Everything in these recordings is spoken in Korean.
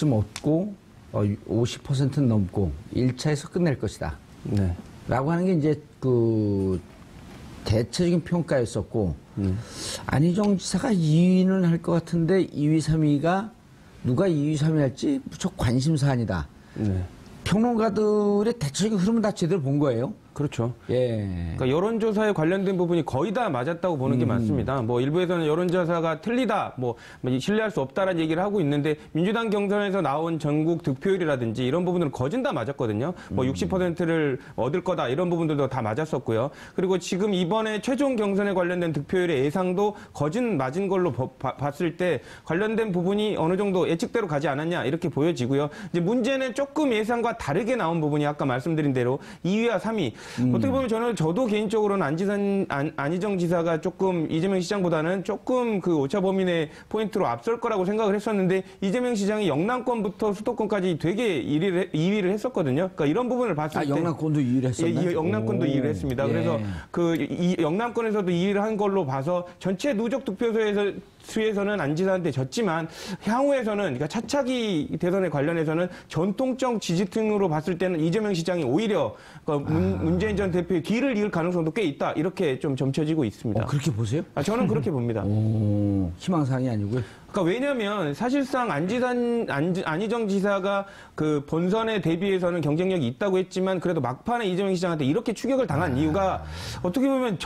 좀 얻고 50%는 넘고 1차에서 끝낼 것이다. 네. 라고 하는 게 이제 그 대체적인 평가였었고 안희정 지사가 2위는 할 것 같은데 2위, 3위가 누가 2위, 3위 할지 무척 관심사안이다. 네. 평론가들의 대체적인 흐름은 다 제대로 본 거예요. 그렇죠. 예. 그러니까 여론조사에 관련된 부분이 거의 다 맞았다고 보는 게 맞습니다. 뭐 일부에서는 여론조사가 틀리다, 뭐 신뢰할 수 없다라는 얘기를 하고 있는데 민주당 경선에서 나온 전국 득표율이라든지 이런 부분들은 거진 다 맞았거든요. 뭐 60%를 얻을 거다 이런 부분들도 다 맞았었고요. 그리고 지금 이번에 최종 경선에 관련된 득표율의 예상도 거진 맞은 걸로 봤을 때 관련된 부분이 어느 정도 예측대로 가지 않았냐 이렇게 보여지고요. 이제 문제는 조금 예상과 다르게 나온 부분이 아까 말씀드린 대로 2위와 3위. 어떻게 보면 저도 개인적으로는 안희정 지사가 조금 이재명 시장보다는 조금 그 오차 범위 내 포인트로 앞설 거라고 생각을 했었는데 이재명 시장이 영남권부터 수도권까지 되게 2위를 했었거든요. 그러니까 이런 부분을 봤을 때 영남권도 2위를 했었나요? 예, 영남권도 2위를 했습니다. 예. 그래서 영남권에서도 2위를 한 걸로 봐서 전체 누적 득표수에서는 안 지사한테 졌지만 향후에서는 그러니까 차차기 대선에 관련해서는 전통적 지지층으로 봤을 때는 이재명 시장이 오히려 문재인 전 대표의 뒤를 이을 가능성도 꽤 있다. 이렇게 좀 점쳐지고 있습니다. 그렇게 보세요? 저는 그렇게 봅니다. 희망사항이 아니고요. 그러니까 왜냐하면 사실상 안희정 지사가 그 본선에 대비해서는 경쟁력이 있다고 했지만 그래도 막판에 이재명 시장한테 이렇게 추격을 당한 이유가 어떻게 보면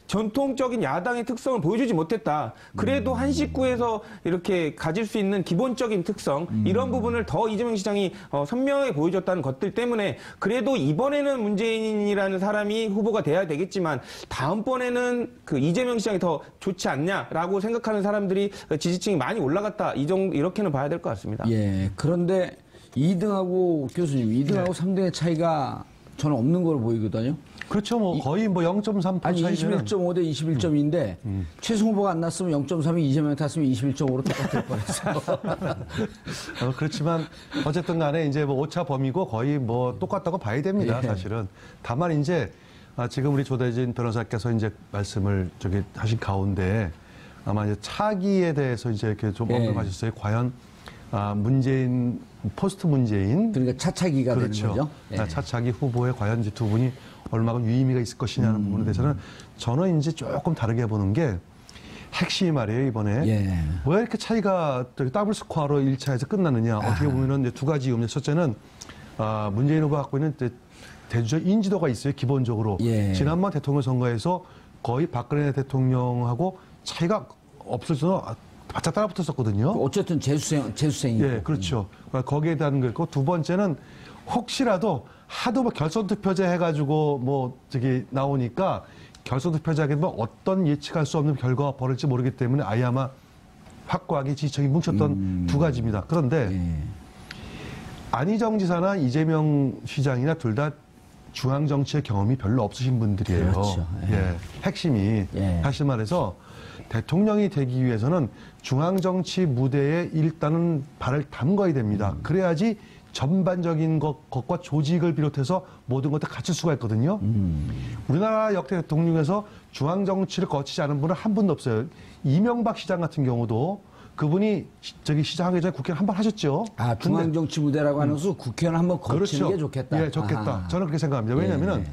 전통적인 야당의 특성을 보여주지 못했다. 그래도 한 식구에서 이렇게 가질 수 있는 기본적인 특성 이런 부분을 더 이재명 시장이 선명하게 보여줬다는 것들 때문에 그래도 이번에는 문재인이라는 사람이 후보가 돼야 되겠지만 다음번에는 그 이재명 시장이 더 좋지 않냐라고 생각하는 사람들이 지지층이 많이 올라갔다. 이렇게는 봐야 될 것 같습니다. 예. 그런데 2등하고 교수님, 2등하고 3등의 차이가 저는 없는 걸로 보이거든요. 그렇죠. 뭐 거의 뭐 0.3% 아니, 차이면 21.5 대 21.2인데 최종 후보가 안 났으면 0.3이 이재명 탔으면 21.5로 똑같을 뻔했어요. 그렇지만 어쨌든 간에 이제 뭐 오차 범위고 거의 뭐 똑같다고 봐야 됩니다. 예. 사실은. 다만 이제 지금 우리 조대진 변호사께서 이제 말씀을 하신 가운데 아마 이제 차기에 대해서 이제 이렇게 좀 언급하셨어요. 과연 문재인, 포스트 문재인. 그러니까 차차기가 그렇죠. 되는 거죠. 예. 차차기 후보에 과연 이제 두 분이 얼마나 유의미가 있을 것이냐는 부분에 대해서는 저는 이제 조금 다르게 보는 게 핵심이 말이에요, 이번에. 예. 왜 이렇게 차이가 더블 스코어로 1차에서 끝나느냐. 어떻게 보면은 이제 두 가지 이유입니다. 첫째는, 문재인 후보가 갖고 있는 대주적 인지도가 있어요, 기본적으로. 예. 지난번 대통령 선거에서 거의 박근혜 대통령하고 차이가 없어서 바짝 따라붙었었거든요. 어쨌든 재수생이고. 예, 그렇죠. 거기에 대한 거 있고, 두 번째는 혹시라도 하도 뭐 결선 투표제 해가지고 나오니까 결선 투표제하게 되면 어떤 예측할 수 없는 결과가 벌어질지 모르기 때문에 아예 아마 확고하게 지지층이 뭉쳤던 두 가지입니다. 그런데 안희정 지사나 이재명 시장이나 둘 다 중앙 정치의 경험이 별로 없으신 분들이에요. 그렇죠. 예, 핵심이 사실 말해서 대통령이 되기 위해서는 중앙 정치 무대에 일단은 발을 담궈야 됩니다. 그래야지 전반적인 것과 조직을 비롯해서 모든 것을 갖출 수가 있거든요. 우리나라 역대 대통령에서 중앙 정치를 거치지 않은 분은 한 분도 없어요. 이명박 시장 같은 경우도 그분이 시장하기 전에 국회의원 한 번 하셨죠. 중앙 정치 무대라고 하는 것은 국회의원 한번 거치는 그렇죠. 게 좋겠다. 예, 좋겠다. 아하. 저는 그렇게 생각합니다. 왜냐하면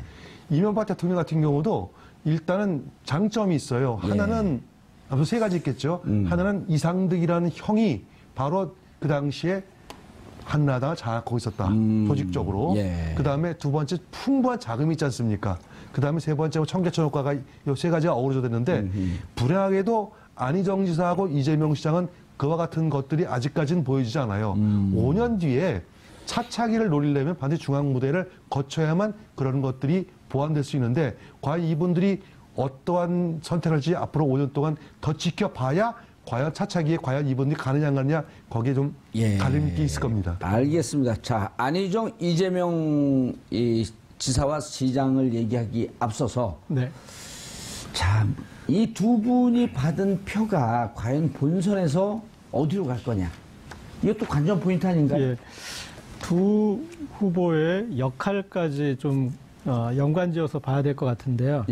이명박 대통령 같은 경우도 일단은 장점이 있어요. 하나는 세 가지 있겠죠. 하나는 이상득이라는 형이 바로 그 당시에 한나라당을 장악하고 있었다. 조직적으로. 그 다음에 두 번째 풍부한 자금이 있지 않습니까? 그 다음에 세 번째 청계천 효과가 이 세 가지가 어우러져 됐는데 불행하게도 안희정 지사하고 이재명 시장은 그와 같은 것들이 아직까지는 보여지지 않아요. 5년 뒤에 차차기를 노리려면 반드시 중앙 무대를 거쳐야만 그런 것들이 보완될 수 있는데 과연 이분들이 어떠한 선택을 할지 앞으로 5년 동안 더 지켜봐야 과연 차차기에 과연 이분들이 가느냐 안 가느냐 거기에 좀 갈림이 있을 겁니다. 알겠습니다. 자, 안희정, 이재명 지사와 시장을 얘기하기 앞서서 자, 이 두 분이 받은 표가 과연 본선에서 어디로 갈 거냐. 이것도 관전 포인트 아닌가요? 예. 두 후보의 역할까지 좀 연관지어서 봐야 될 것 같은데요.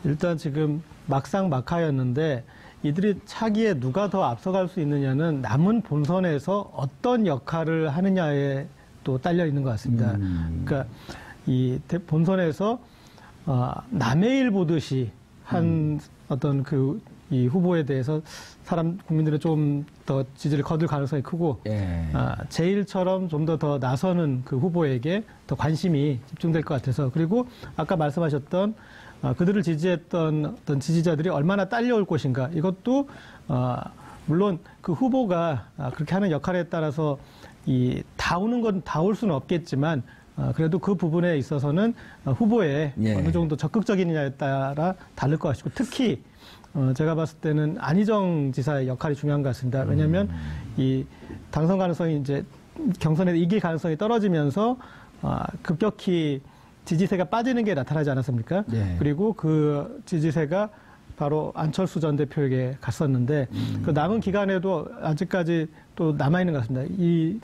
일단 지금 막상 막하였는데 이들이 차기에 누가 더 앞서갈 수 있느냐는 남은 본선에서 어떤 역할을 하느냐에 또 딸려 있는 것 같습니다. 그러니까 이 본선에서 남의 일 보듯이 한 어떤 이 후보에 대해서 국민들은 좀 더 지지를 거둘 가능성이 크고, 예. 제1처럼 좀 더 나서는 그 후보에게 더 관심이 집중될 것 같아서, 그리고 아까 말씀하셨던 그들을 지지했던 어떤 지지자들이 얼마나 딸려올 것인가, 이것도 물론 그 후보가 그렇게 하는 역할에 따라서 다 오는 건 다 올 수는 없겠지만, 그래도 그 부분에 있어서는 후보의 예. 어느 정도 적극적이느냐에 따라 다를 것 같고, 특히 제가 봤을 때는 안희정 지사의 역할이 중요한 것 같습니다. 왜냐하면 이 당선 가능성이 이제 경선에서 이길 가능성이 떨어지면서 급격히 지지세가 빠지는 게 나타나지 않았습니까? 예. 그리고 그 지지세가 바로 안철수 전 대표에게 갔었는데, 그 남은 기간에도 아직까지 또 남아있는 것 같습니다. 이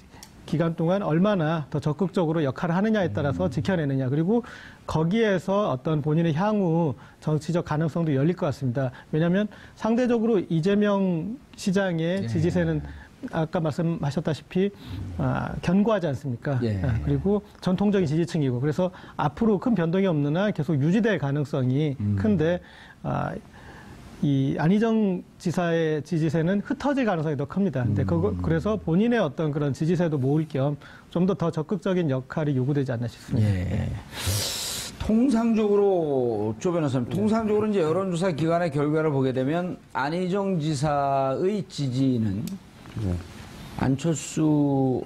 기간 동안 얼마나 더 적극적으로 역할을 하느냐에 따라서 지켜내느냐, 그리고 거기에서 어떤 본인의 향후 정치적 가능성도 열릴 것 같습니다. 왜냐하면 상대적으로 이재명 시장의 지지세는 아까 말씀하셨다시피 견고하지 않습니까? 예. 그리고 전통적인 지지층이고, 그래서 앞으로 큰 변동이 없는 한 계속 유지될 가능성이 큰데, 이 안희정 지사의 지지세는 흩어질 가능성이 더 큽니다. 근데 그래서 본인의 어떤 그런 지지세도 모을 겸 좀 더 적극적인 역할이 요구되지 않나 싶습니다. 예. 통상적으로, 조 변호사님, 통상적으로 이제 여론조사 기관의 결과를 보게 되면 안희정 지사의 지지는 안철수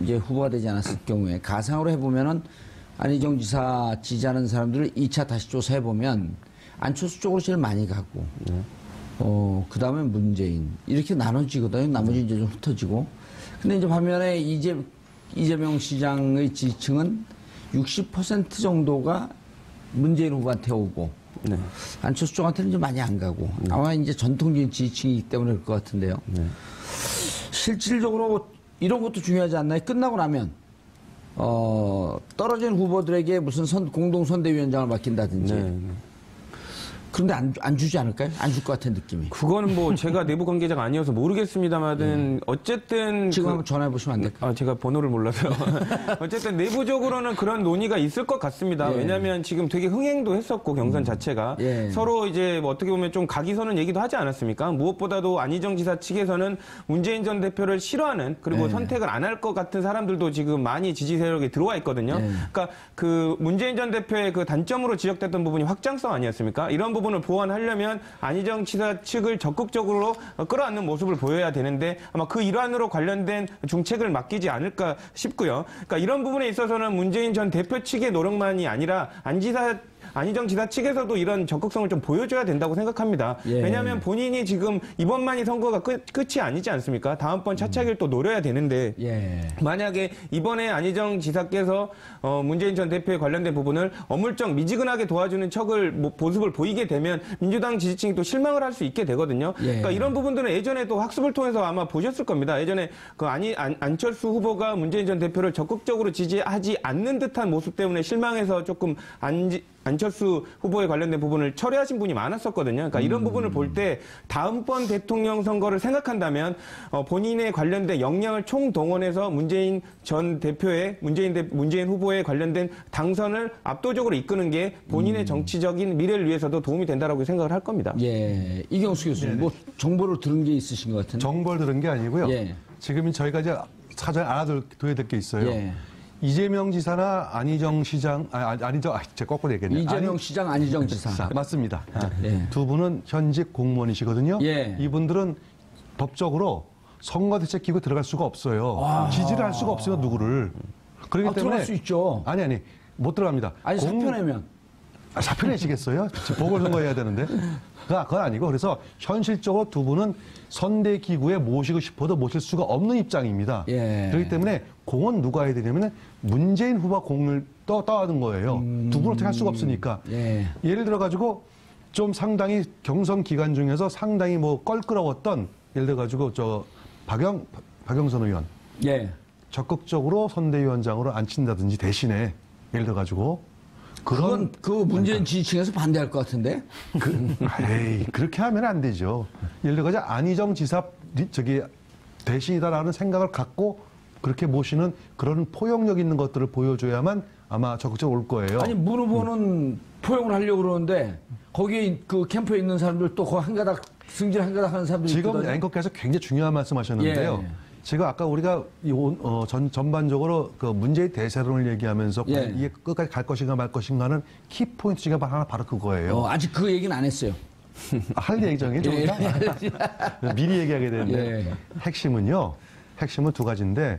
이제 후보가 되지 않았을 경우에 가상으로 해보면은 안희정 지사 지지하는 사람들을 2차 다시 조사해보면 안철수 쪽으로 제일 많이 가고, 그 다음에 문재인. 이렇게 나눠지거든요. 나머지 이제 좀 흩어지고. 근데 이제 반면에 이재명 시장의 지지층은 60% 정도가 문재인 후보한테 오고, 네. 안철수 쪽한테는 좀 많이 안 가고, 아마 이제 전통적인 지지층이기 때문에 그럴 것 같은데요. 실질적으로 이런 것도 중요하지 않나요? 끝나고 나면, 떨어진 후보들에게 무슨 공동선대위원장을 맡긴다든지. 네. 그런데 안 주지 않을까요? 안 줄 것 같은 느낌이. 그거는 뭐 제가 내부 관계자가 아니어서 모르겠습니다만은 어쨌든 지금 한번 전화해 보시면 안 될까요? 제가 번호를 몰라서요. 어쨌든 내부적으로는 그런 논의가 있을 것 같습니다. 예. 왜냐하면 지금 되게 흥행도 했었고 경선 자체가 예. 서로 이제 뭐 어떻게 보면 좀 각이 서는 얘기도 하지 않았습니까? 무엇보다도 안희정 지사 측에서는 문재인 전 대표를 싫어하는, 그리고 예. 선택을 안 할 것 같은 사람들도 지금 많이 지지 세력에 들어와 있거든요. 예. 그러니까 그 문재인 전 대표의 그 단점으로 지적됐던 부분이 확장성 아니었습니까? 이런 부분을 보완하려면 안희정 지사 측을 적극적으로 끌어안는 모습을 보여야 되는데, 아마 그 일환으로 관련된 중책을 맡기지 않을까 싶고요. 그러니까 이런 부분에 있어서는 문재인 전 대표 측의 노력만이 아니라 안희정 지사 측에서도 이런 적극성을 좀 보여줘야 된다고 생각합니다. 예. 왜냐하면 본인이 지금 이번만이 선거가 끝이 아니지 않습니까? 다음번 차차기를 또 노려야 되는데, 예. 만약에 이번에 안희정 지사께서 문재인 전 대표에 관련된 부분을 어물쩍 미지근하게 도와주는 모습을 보이게 되면 민주당 지지층이 또 실망을 할 수 있게 되거든요. 예. 그러니까 이런 부분들은 예전에 또 학습을 통해서 아마 보셨을 겁니다. 예전에 그 안철수 후보가 문재인 전 대표를 적극적으로 지지하지 않는 듯한 모습 때문에 실망해서 조금 안철수 후보에 관련된 부분을 철회하신 분이 많았었거든요. 그러니까 이런 부분을 볼 때 다음번 대통령 선거를 생각한다면 본인에 관련된 역량을 총동원해서 문재인 후보에 관련된 당선을 압도적으로 이끄는 게 본인의 정치적인 미래를 위해서도 도움이 된다라고 생각을 할 겁니다. 예. 이경수 교수님, 뭐 정보를 들은 게 있으신 것 같은데. 정보를 들은 게 아니고요. 예. 지금 저희가 이제 사전에 알아둬야 될 게 있어요. 예. 이재명 지사나 안희정 시장, 제가 거꾸로 얘기했네요. 이재명 시장, 안희정 지사. 맞습니다. 예. 두 분은 현직 공무원이시거든요. 예. 이분들은 법적으로 선거대책기구에 들어갈 수가 없어요. 지지를 할 수가 없어요, 누구를. 그렇기 때문에 들어갈 수 있죠. 아니 못 들어갑니다. 아니, 사표 내면. 사표 내시겠어요? 보궐선거 해야 되는데. 그건 아니고, 그래서 현실적으로 두 분은 선대기구에 모시고 싶어도 모실 수가 없는 입장입니다. 예. 그렇기 때문에 공은 누가 해야 되냐면 문재인 후보가 공을 떠안은 거예요. 두 분을 어떻게 할 수가 없으니까. 예. 예를 들어가지고 좀 상당히 경선 기간 중에서 상당히 뭐 껄끄러웠던, 예를 들어가지고 박영선 의원. 예. 적극적으로 선대위원장으로 앉힌다든지 대신에 예를 들어가지고 그건 그 문재인 지지층에서 반대할 것 같은데. 에이, 그렇게 하면 안 되죠. 예를 들어 안희정 지사 대신이다라는 생각을 갖고 그렇게 모시는 그런 포용력 있는 것들을 보여줘야만 아마 적극적으로 올 거예요. 아니 문 후보는 포용을 하려고 그러는데 거기에 그 캠프에 있는 사람들 또 그 한 가닥 승질 한 가닥 하는 사람들이 지금 있거든요. 앵커께서 굉장히 중요한 말씀하셨는데요. 예. 제가 아까 우리가 전반적으로 그 문재인 대세론을 얘기하면서 예. 이게 끝까지 갈 것인가 말 것인가는 키 포인트 중에 하나 바로 그거예요. 아직 그 얘기는 안 했어요. 할 예정이에요, 좀 이따? 미리 얘기하게 되는데 예. 핵심은 두 가지인데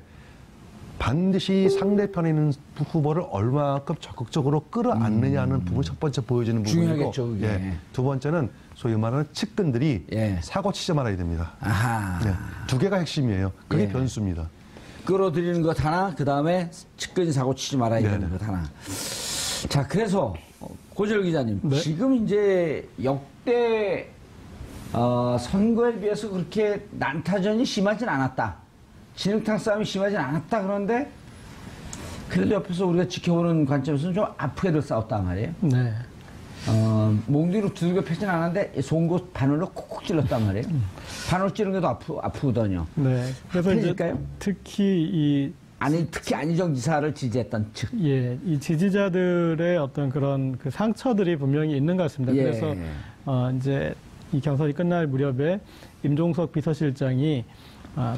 반드시 상대편에 있는 후보를 얼마큼 적극적으로 끌어안느냐는 부분이 첫 번째 보여지는 부분이고 중요하겠죠, 그게. 예, 두 번째는 소위 말하는 측근들이 예. 사고 치지 말아야 됩니다. 아하. 네, 두 개가 핵심이에요. 그게 예. 변수입니다. 끌어들이는 것 하나, 그 다음에 측근이 사고 치지 말아야 되는 네네. 것 하나. 자, 그래서 고재열 기자님, 네. 지금 이제 역대 선거에 비해서 그렇게 난타전이 심하진 않았다. 진흙탕 싸움이 심하진 않았다. 그런데 그래도 옆에서 우리가 지켜보는 관점에서는 좀 아프게들 싸웠단 말이에요. 네. 몽 뒤로 두들겨 패진 않았는데 송곳 바늘로 콕콕 찔렀단 말이에요. 바늘 찌른 게도 아프거든요. 네. 그래서 이제 하필일까요? 특히 특히 안희정 지사를 지지했던 측. 이 지지자들의 어떤 그런 그 상처들이 분명히 있는 것 같습니다. 예. 그래서 이제 이 경선이 끝날 무렵에 임종석 비서실장이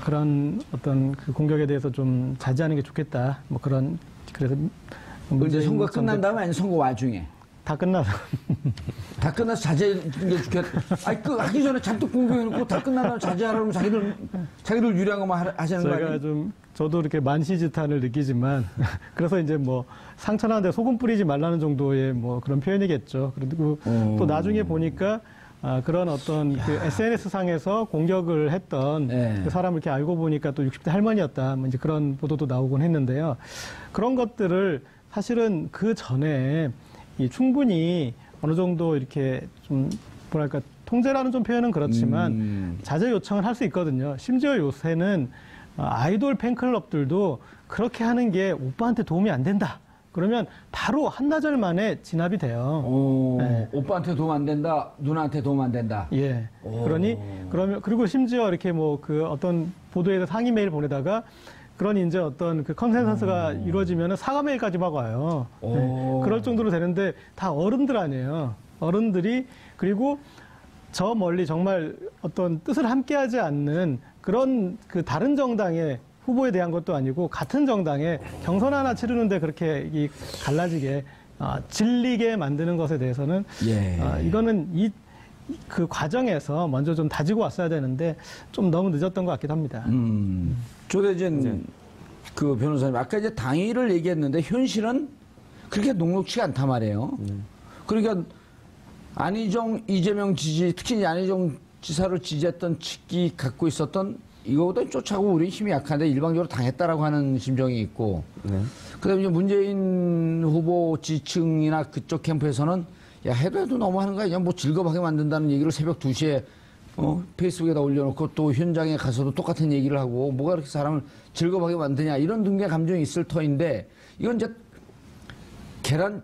그런 어떤 그 공격에 대해서 좀 자제하는 게 좋겠다. 뭐 그런 그래서 이제 선거 끝난 다음에 아니면 선거 와중에 다 끝나서 다 끝나서 자제하는 게 좋겠다. 아니 그 하기 전에 잔뜩 공격해놓고 다 끝난 다음에 자제하라면 자기들 유리한 것만 하시는 거 제가 아니에요? 좀 저도 이렇게 만시지탄을 느끼지만 그래서 이제 뭐 상처나는데 소금 뿌리지 말라는 정도의 뭐 그런 표현이겠죠. 그리고 또 나중에 보니까 그런 어떤 그 SNS 상에서 공격을 했던 네. 그 사람을 이렇게 알고 보니까 또 60대 할머니였다. 뭐 이제 그런 보도도 나오곤 했는데요. 그런 것들을 사실은 그 전에 충분히 어느 정도 이렇게 좀 뭐랄까 통제라는 좀 표현은 그렇지만 자제 요청을 할 수 있거든요. 심지어 요새는 아이돌 팬클럽들도 그렇게 하는 게 오빠한테 도움이 안 된다. 그러면 바로 한나절 만에 진압이 돼요. 네. 오빠한테 도움 안 된다, 누나한테 도움 안 된다. 예. 그리고 심지어 이렇게 뭐 그 어떤 보도에서 상의 메일 보내다가 그런 이제 어떤 그 컨센서스가 이루어지면은 사과 메일까지 막 와요. 네. 그럴 정도로 되는데 다 어른들 아니에요. 어른들이 그리고 저 멀리 정말 어떤 뜻을 함께하지 않는 그런 그 다른 정당의 후보에 대한 것도 아니고 같은 정당에 경선 하나 치르는데 그렇게 갈라지게 질리게 만드는 것에 대해서는 이거는 그 과정에서 먼저 좀 다지고 왔어야 되는데 좀 너무 늦었던 것 같기도 합니다. 조대진 그 변호사님 아까 이제 당위를 얘기했는데 현실은 그렇게 녹록치가 않단 말이에요. 그러니까 안희정, 이재명 지지, 특히 이제 안희정 지사를 지지했던 측이 갖고 있었던 이거보다 쫓아고 우리 힘이 약한데 일방적으로 당했다라고 하는 심정이 있고, 그다음에 이제 문재인 후보 지층이나 그쪽 캠프에서는 야 해도 너무하는 거 아니야? 뭐 즐겁하게 만든다는 얘기를 새벽 2시에 페이스북에다 올려놓고 또 현장에 가서도 똑같은 얘기를 하고 뭐가 그렇게 사람을 즐겁하게 만드냐 이런 등의 감정이 있을 터인데 이건 이제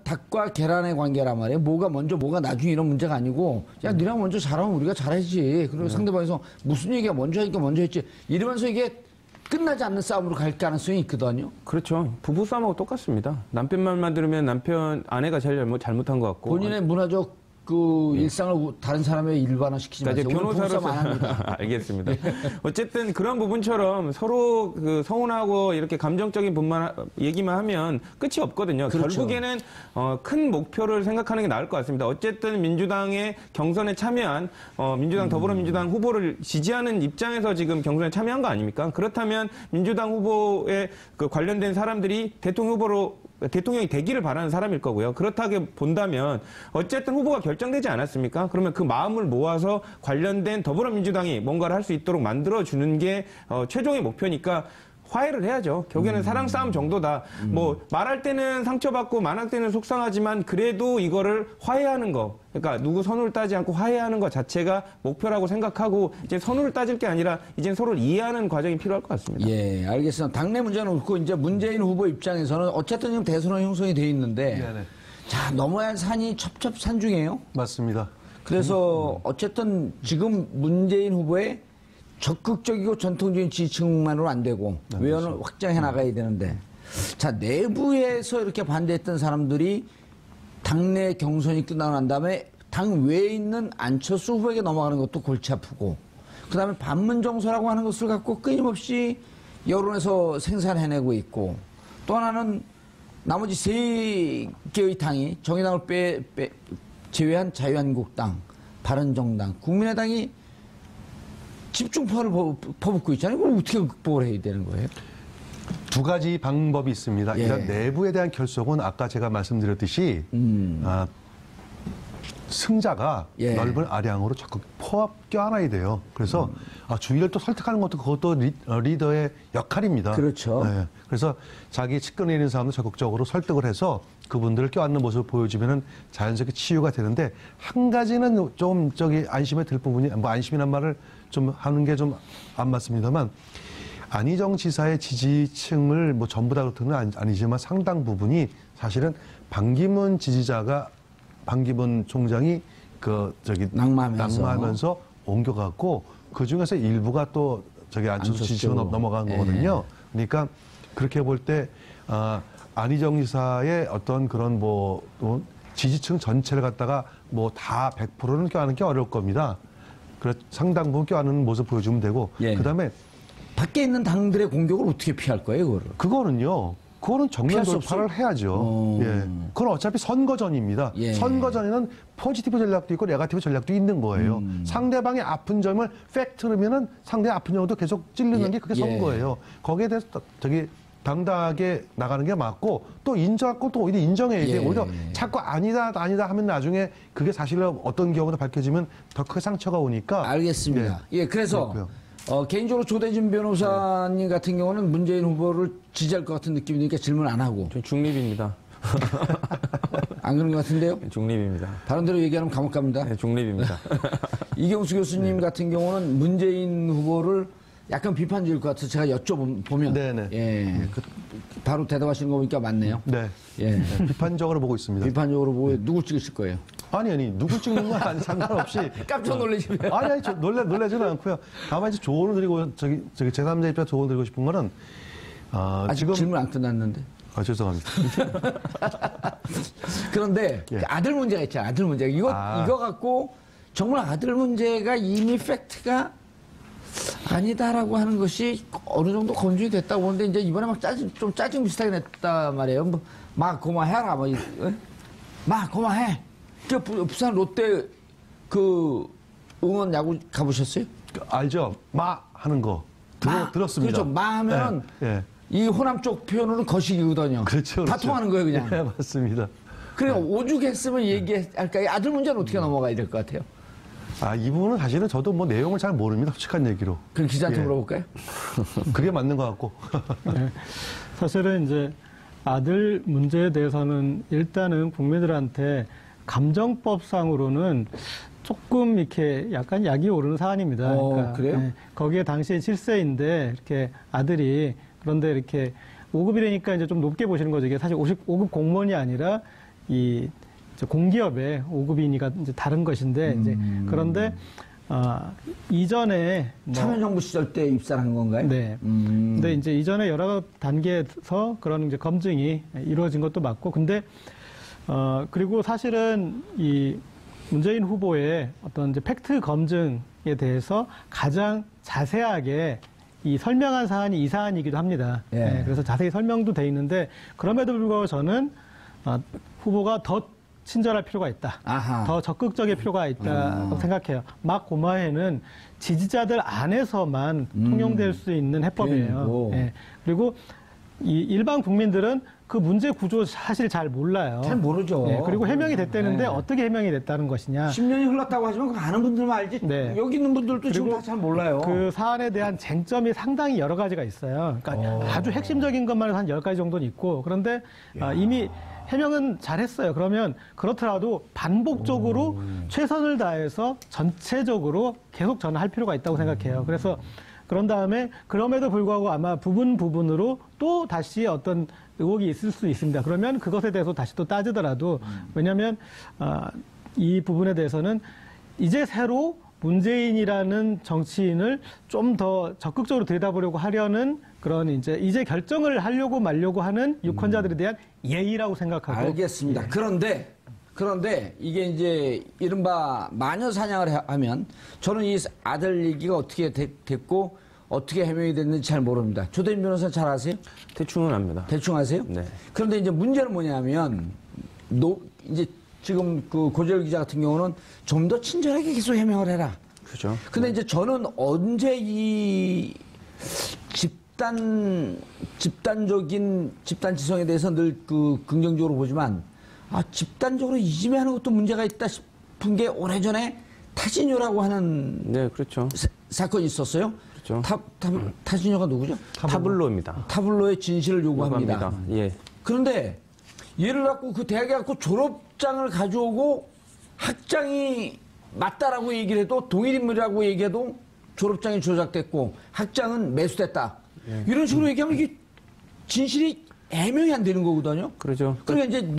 닭과 계란의 관계란 말이에요. 뭐가 먼저 뭐가 나중에 이런 문제가 아니고 야 니네가 먼저 잘하면 우리가 잘하지. 그리고 상대방에서 무슨 얘기가 먼저 하니까 먼저 했지. 이러면서 이게 끝나지 않는 싸움으로 갈 가능성이 있거든요. 그렇죠. 부부 싸움하고 똑같습니다. 남편 말만 들으면 아내가 제일 잘못한 것 같고. 본인의 문화적 그 일상을 다른 사람의 일반화시키지 마세요. 변호사로서 안 합니다. 알겠습니다. 어쨌든 그런 부분처럼 서로 그 서운하고 이렇게 감정적인 얘기만 하면 끝이 없거든요. 그렇죠. 결국에는 큰 목표를 생각하는 게 나을 것 같습니다. 어쨌든 민주당의 경선에 참여한 더불어민주당 후보를 지지하는 입장에서 지금 경선에 참여한 거 아닙니까? 그렇다면 민주당 후보에 그 관련된 사람들이 대통령이 되기를 바라는 사람일 거고요. 그렇다게 본다면 어쨌든 후보가 결정되지 않았습니까? 그러면 그 마음을 모아서 관련된 더불어민주당이 뭔가를 할 수 있도록 만들어주는 게 최종의 목표니까 화해를 해야죠. 결국에는 사랑 싸움 정도다. 뭐 말할 때는 상처받고 말할 때는 속상하지만 그래도 이거를 화해하는 거. 그러니까 누구 선후를 따지 않고 화해하는 것 자체가 목표라고 생각하고 이제 선후를 따질 게 아니라 이제 서로를 이해하는 과정이 필요할 것 같습니다. 예, 알겠습니다. 당내 문제는 없고 이제 문재인 후보 입장에서는 어쨌든 지금 대선은 형성이 돼 있는데 자, 넘어야 할 산이 첩첩산중이에요. 맞습니다. 그래서 어쨌든 지금 문재인 후보의 적극적이고 전통적인 지지층만으로 안 되고 외연을 확장해 나가야 되는데, 자, 내부에서 이렇게 반대했던 사람들이 당내 경선이 끝나고 난 다음에 당 외에 있는 안철수 후보에게 넘어가는 것도 골치 아프고, 그 다음에 반문정서라고 하는 것을 갖고 끊임없이 여론에서 생산해내고 있고, 또 하나는 나머지 세 개의 당이 정의당을 제외한 자유한국당, 바른정당, 국민의당이 집중파를 퍼붓고 있잖아요. 그럼 어떻게 극복을 해야 되는 거예요? 두 가지 방법이 있습니다. 예. 일단 내부에 대한 결속은 아까 제가 말씀드렸듯이 승자가 예. 넓은 아량으로 적극 껴안아야 돼요. 그래서 주위를 또 설득하는 것도 그것도 리더의 역할입니다. 그렇죠. 네. 그래서 자기 측근에 있는 사람도 적극적으로 설득을 해서 그분들을 껴안는 모습을 보여주면은 자연스럽게 치유가 되는데, 한 가지는 좀 안심에 들 부분이, 뭐 안심이란 말을 좀 하는 게 좀 안 맞습니다만, 안희정 지사의 지지층을 뭐 전부 다 그렇다는 아니지만 상당 부분이 사실은 반기문 총장이 낙마하면서 옮겨갔고, 그 중에서 일부가 또 안철수 지지층으로 넘어간 거거든요. 그러니까 그렇게 볼 때 안희정 지사의 어떤 그런 지지층 전체를 갖다가 다 100%는 껴안는 게 어려울 겁니다. 상당 부분 껴안는 모습 보여주면 되고, 예. 그다음에 밖에 있는 당들의 공격을 어떻게 피할 거예요, 그거는 정면 돌파를 해야죠. 예. 그건 어차피 선거전입니다. 예. 선거전에는 포지티브 전략도 있고 네거티브 전략도 있는 거예요. 상대방의 아픈 점을 팩트르면은 상대의 아픈 점도 계속 찔르는 게 그게 선거예요. 거기에 대해서 당당하게 나가는 게 맞고, 또 인정하고 또 오히려 인정해야 돼요. 오히려 자꾸 아니다 하면 나중에 그게 사실은 어떤 경우도 밝혀지면 더 크게 상처가 오니까. 알겠습니다. 예, 그래서 개인적으로 조대진 변호사님 같은 경우는 문재인 후보를 지지할 것 같은 느낌이 드니까 질문 안 하고. 전 중립입니다. 안 그런 것 같은데요? 중립입니다. 다른 데로 얘기하면 감옥 갑니다. 네, 중립입니다. 이경수 교수님 같은 경우는 문재인 후보를 약간 비판적일 것 같아서 제가 여쭤보면 네네. 예, 바로 대답하시는 거 보니까 맞네요. 네. 예. 비판적으로 보고 있습니다. 비판적으로 보고 누구 찍으실 거예요? 아니 누구 찍는 건 상관없이 깜짝 놀라시면. 아니 놀라지는 않고요. 다만 이제 조언을 드리고 제3자 입장 조언을 드리고 싶은 거는 아직 지금 질문 안 끝났는데. 죄송합니다. 그런데 예. 아들 문제가 있잖아요. 아들 문제. 이거 갖고 정말 아들 문제가 이미 팩트가 아니다라고 하는 것이 어느 정도 검증이 됐다고 보는데, 이제 이번에 막 짜증 비슷하게 냈단 말이에요. 막 고마해라. 막 고마해. 부산 롯데 응원 야구 가보셨어요? 알죠? 마 하는 거 들었습니다. 그렇죠. 마 하면 예. 이 호남 쪽 표현으로는 거시기거든요. 그렇죠. 다 통하는 거예요, 그냥. 예, 맞습니다. 그래, 오죽했으면 얘기할까요? 아들 문제는 어떻게 넘어가야 될 것 같아요? 이 부분은 사실은 저도 내용을 잘 모릅니다. 솔직한 얘기로. 그럼 기자한테 예. 물어볼까요? 그게 맞는 것 같고. 네. 사실은 이제 아들 문제에 대해서는 일단은 국민들한테 감정법상으로는 조금 이렇게 약간 약이 오르는 사안입니다. 그래요? 네, 거기에 당시에 7세인데 이렇게 아들이, 그런데 이렇게 5급이라니까 이제 좀 높게 보시는 거죠. 이게 사실 5급 공무원이 아니라 공기업의 5급이니까 이제 다른 것인데, 이제 그런데 이전에 참여정부 시절 때 입사를 한 건가요? 네. 근데 이제 이전에 여러 단계에서 그런 이제 검증이 이루어진 것도 맞고, 근데 그리고 사실은 이 문재인 후보의 어떤 이제 팩트 검증에 대해서 가장 자세하게 이 설명한 사안이 이 사안이기도 합니다. 예. 네, 그래서 자세히 설명도 돼 있는데, 그럼에도 불구하고 저는 후보가 더 친절할 필요가 있다. 아하. 더 적극적일 필요가 있다고 생각해요. 막 고마해는 지지자들 안에서만 통용될 수 있는 해법이에요. 예. 그리고 이 일반 국민들은 그 문제 구조 사실 잘 몰라요. 잘 모르죠. 예. 그리고 해명이 됐다는데 네. 어떻게 해명이 됐다는 것이냐. 10년이 흘렀다고 하지만 그거 아는 분들만 알지. 네. 여기 있는 분들도 지금 다 잘 몰라요. 그 사안에 대한 쟁점이 상당히 여러 가지가 있어요. 그러니까 아주 핵심적인 것만 해도 한 10가지 정도는 있고, 그런데 이미 해명은 잘했어요. 그러면 그렇더라도 반복적으로 최선을 다해서 전체적으로 계속 저는 할 필요가 있다고 생각해요. 그래서 그런 다음에 그럼에도 불구하고 아마 부분으로 또 다시 어떤 의혹이 있을 수 있습니다. 그러면 그것에 대해서 다시 또 따지더라도 왜냐하면 이 부분에 대해서는 이제 새로 문재인이라는 정치인을 좀 더 적극적으로 들여다보려고 하려는 그런 이제 결정을 하려고 말려고 하는 유권자들에 대한 예의라고 생각하고. 알겠습니다. 그런데 이게 이제 이른바 마녀 사냥을 하면 저는 이 아들 얘기가 어떻게 됐고 어떻게 해명이 됐는지 잘 모릅니다. 조대인 변호사 잘 아세요? 대충은 압니다. 대충 아세요? 네. 그런데 이제 문제는 뭐냐면 이제 지금 그 고재열 기자 같은 경우는 좀 더 친절하게 계속 해명을 해라. 그죠. 근데 이제 저는 언제 이 집단적인 집단 지성에 대해서 늘 그 긍정적으로 보지만 집단적으로 이지매하는 것도 문제가 있다 싶은 게 오래전에 타진요라고 하는 네, 그렇죠. 사건이 있었어요. 그렇죠. 타진요가 누구죠? 타블로입니다. 타블로의 진실을 요구합니다. 예. 그런데 얘를 갖고 그 대학에 갖고 졸업장을 가져오고 학장이 맞다라고 얘기를 해도 동일 인물이라고 얘기해도 졸업장이 조작됐고 학장은 매수됐다. 예. 이런 식으로 얘기하면 이게 진실이 해명이 안 되는 거거든요. 그러죠. 그러니까 이제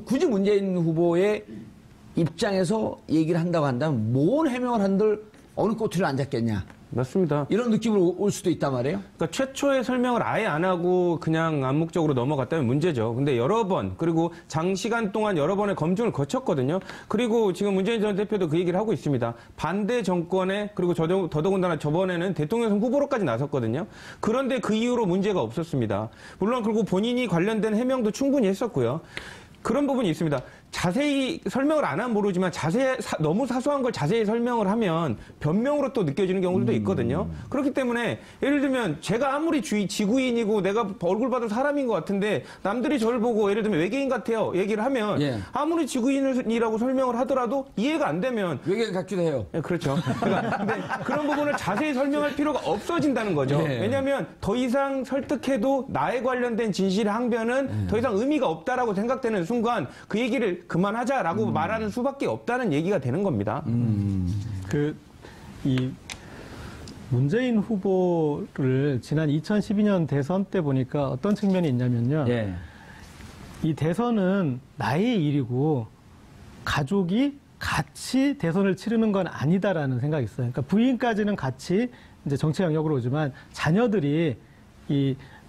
굳이 문재인 후보의 입장에서 얘기를 한다고 한다면 뭔 해명을 한들 어느 꼬투리를 안 잡겠냐. 맞습니다. 이런 느낌으로 올 수도 있단 말이에요. 그러니까 최초의 설명을 아예 안 하고 그냥 암묵적으로 넘어갔다면 문제죠. 근데 여러 번, 그리고 장시간 동안 여러 번의 검증을 거쳤거든요. 그리고 지금 문재인 전 대표도 그 얘기를 하고 있습니다. 반대 정권에, 그리고 더더군다나 저번에는 대통령 후보로까지 나섰거든요. 그런데 그 이후로 문제가 없었습니다. 물론 그리고 본인이 관련된 해명도 충분히 했었고요. 그런 부분이 있습니다. 자세히 설명을 안 하면 모르지만 너무 사소한 걸 자세히 설명을 하면 변명으로 또 느껴지는 경우도 있거든요. 그렇기 때문에 예를 들면 제가 아무리 지구인이고 내가 얼굴 봐도 사람인 것 같은데 남들이 저를 보고 예를 들면 외계인 같아요 얘기를 하면 예. 아무리 지구인이라고 설명을 하더라도 이해가 안 되면 외계인 같기도 해요. 네, 그렇죠. 그러니까 근데 그런 부분을 자세히 설명할 필요가 없어진다는 거죠. 네. 왜냐하면 더 이상 설득해도 나에 관련된 진실의 항변은 더 이상 의미가 없다라고 생각되는 순간 그 얘기를 그만하자라고 말하는 수밖에 없다는 얘기가 되는 겁니다. 이 문재인 후보를 지난 2012년 대선 때 보니까 어떤 측면이 있냐면요. 예. 이 대선은 나의 일이고 가족이 같이 대선을 치르는 건 아니다라는 생각이 있어요. 그러니까 부인까지는 같이 이제 정치 영역으로 오지만 자녀들이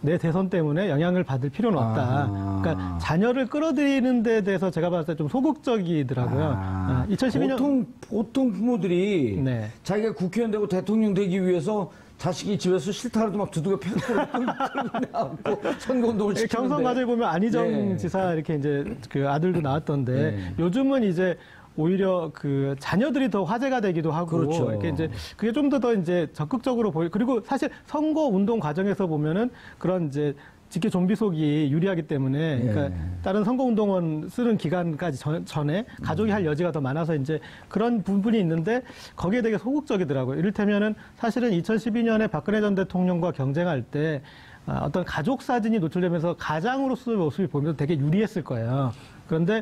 내 대선 때문에 영향을 받을 필요는 없다. 그러니까 자녀를 끌어들이는 데 대해서 제가 봤을 때 좀 소극적이더라고요. 2012년 보통 부모들이 네. 자기가 국회의원 되고 대통령 되기 위해서 자식이 집에서 싫다 그래도 막 두들겨 패고 끌고 나왔고 선거운동을 시키는데 경선 과정에 보면 안희정 네. 지사 이렇게 이제 그 아들도 나왔던데 네. 요즘은 이제 오히려 그 자녀들이 더 화제가 되기도 하고 그렇죠. 이렇게 이제 그게 좀 더 이제 적극적으로 그리고 사실 선거 운동 과정에서 보면은 그런 이제 직계 좀비 속이 유리하기 때문에 그러니까 다른 선거 운동원 쓰는 기간까지 전에 가족이 할 여지가 더 많아서 이제 그런 부분이 있는데 거기에 되게 소극적이더라고요. 이를테면은 사실은 2012년에 박근혜 전 대통령과 경쟁할 때 어떤 가족 사진이 노출되면서 가장으로서의 모습이 보면서 되게 유리했을 거예요. 그런데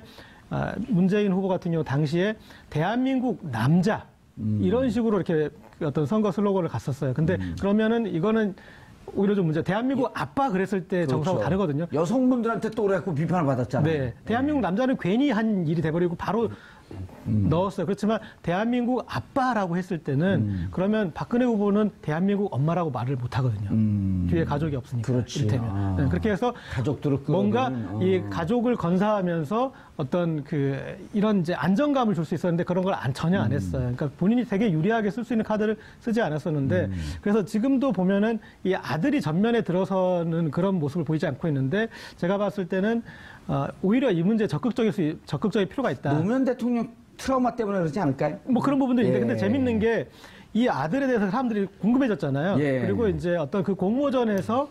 문재인 후보 같은 경우 당시에 대한민국 남자 이런 식으로 이렇게 어떤 선거 슬로건을 갔었어요. 근데 그러면은 이거는 오히려 좀 문제. 대한민국 아빠 그랬을 때 정서하고 그렇죠. 다르거든요. 여성분들한테 또 그래갖고 비판을 받았잖아요. 네, 대한민국 남자는 괜히 한 일이 돼버리고 바로 넣었어요. 그렇지만 대한민국 아빠라고 했을 때는 그러면 박근혜 후보는 대한민국 엄마라고 말을 못 하거든요. 뒤에 가족이 없으니까. 그렇지. 이를테면. 네, 그렇게 해서 가족들을 뭔가 끌어들이는, 이 가족을 건사하면서 어떤 이런 이제 안정감을 줄 수 있었는데 그런 걸 전혀 안 했어요. 그러니까 본인이 되게 유리하게 쓸 수 있는 카드를 쓰지 않았었는데 그래서 지금도 보면은 이 아들이 전면에 들어서는 그런 모습을 보이지 않고 있는데 제가 봤을 때는 오히려 이 문제에 적극적일 필요가 있다. 노무현 대통령 트라우마 때문에 그러지 않을까요? 뭐 그런 부분도 있는데 예. 근데 재밌는 게 이 아들에 대해서 사람들이 궁금해졌잖아요. 예. 그리고 이제 어떤 그 공모전에서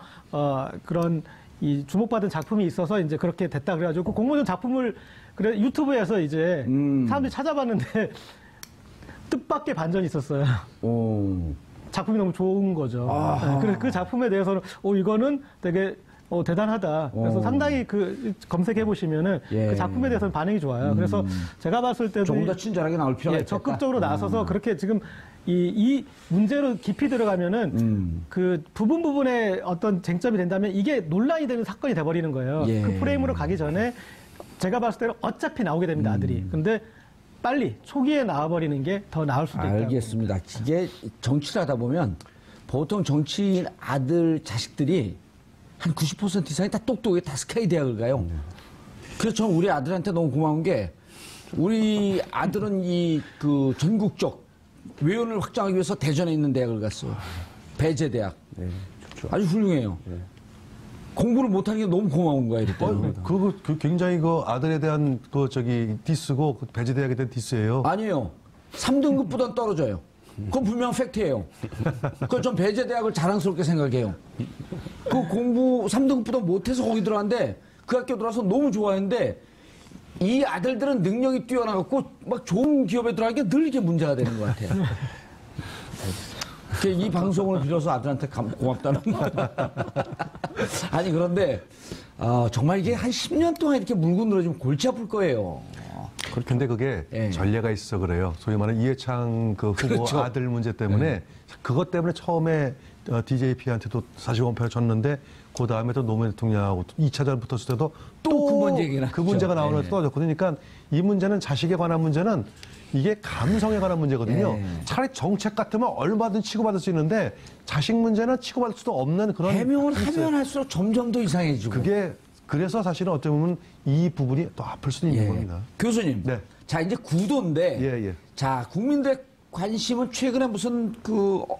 그런 이 주목받은 작품이 있어서 이제 그렇게 됐다 그래가지고 그 공모전 작품을 유튜브에서 이제 사람들이 찾아봤는데 뜻밖의 반전이 있었어요. 오. 작품이 너무 좋은 거죠. 네, 그래서 그 작품에 대해서는 이거는 되게 대단하다. 그래서 상당히 검색해 보시면은 예. 그 작품에 대해서는 반응이 좋아요. 그래서 제가 봤을 때도 조금 더 친절하게 나올 필요가 있겠다. 적극적으로 나서서 그렇게 지금 이 문제로 깊이 들어가면은 그 부분에 어떤 쟁점이 된다면 이게 논란이 되는 사건이 돼버리는 거예요. 예. 그 프레임으로 가기 전에 제가 봤을 때는 어차피 나오게 됩니다, 아들이. 근데 빨리 초기에 나와버리는 게 더 나을 수도 있다. 알겠습니다. 이게 정치를 하다 보면 보통 정치인 아들 자식들이 한 90% 이상이 다 똑똑하게 다 스카이 대학을 가요. 그래서 저는 우리 아들한테 너무 고마운 게 우리 아들은 그 전국적 외연을 확장하기 위해서 대전에 있는 대학을 갔어요. 배제대학. 네, 좋죠. 아주 훌륭해요. 공부를 못하는 게 너무 고마운 거야, 이럴 때는. 그거 굉장히 아들에 대한 디스고 배제대학에 대한 디스예요. 아니에요. 3등급보단 떨어져요. 그건 분명 팩트예요. 그걸 전 배제대학을 자랑스럽게 생각해요. 그 공부 3등급보다 못해서 거기 들어갔는데 그 학교 들어와서 너무 좋아했는데 이 아들들은 능력이 뛰어나갖고 막 좋은 기업에 들어가니까 늘 이게 문제가 되는 것 같아요. 이 방송을 빌어서 아들한테 고맙다는 말. 아니 그런데 정말 이게 한 10년 동안 이렇게 물고 늘어지면 골치 아플 거예요. 근데 그게 예. 전례가 있어 그래요. 소위 말하는 이해창 후보 그렇죠. 아들 문제 때문에 그것 때문에 처음에 DJP한테도 40원표를 줬는데 그 다음에 또 노무현 대통령하고 2차전 붙었을 때도 또 그 문제가 그 문제가 나오면서 떨어졌거든요. 그러니까 이 문제는 자식에 관한 문제는 이게 감성에 관한 문제거든요. 차라리 정책 같으면 얼마든 치고받을 수 있는데 자식 문제는 치고받을 수도 없는 그런 해명을 하면 할수록 점점 더 이상해지고. 그게 그래서 사실은 어떻게 보면 이 부분이 또 아플 수도 있는 겁니다. 교수님. 네. 자, 이제 구도인데. 예. 자, 국민들의 관심은 최근에 무슨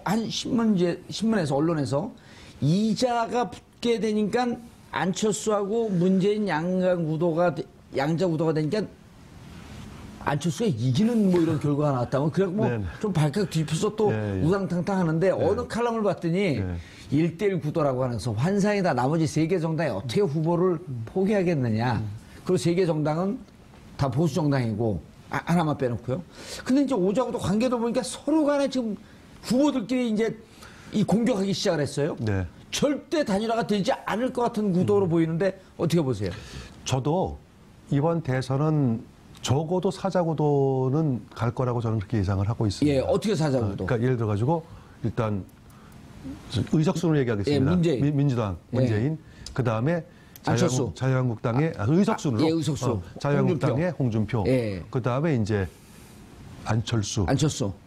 한 신문에서, 언론에서 이자가 붙게 되니까 안철수하고 문재인 양자 구도가 되니까 안철수가 이기는 이런 결과가 나왔다면 그래 좀 발칵 뒤집혀서 또 우당탕탕 하는데 어느 칼럼을 봤더니 1대1 구도라고 하면서 환상이다. 나머지 3개 정당이 어떻게 후보를 포기하겠느냐. 그리고 3개 정당은 다 보수 정당이고 하나만 빼놓고요. 근데 이제 오자고도 관계도 보니까 서로 간에 지금 후보들끼리 이제 이 공격하기 시작을 했어요. 네. 절대 단일화가 되지 않을 것 같은 구도로 보이는데 어떻게 보세요? 저도 이번 대선은 적어도 사자구도는 갈 거라고 저는 그렇게 예상을 하고 있습니다. 예, 어떻게 사자구도? 그러니까 예를 들어가지고 일단 의석순으로 얘기하겠습니다. 예, 문재인. 민주당, 문재인. 그 다음에 안철수. 자유한국당의 의석순으로. 예, 의석수. 자유한국당의 홍준표. 예. 그 다음에 이제 안철수.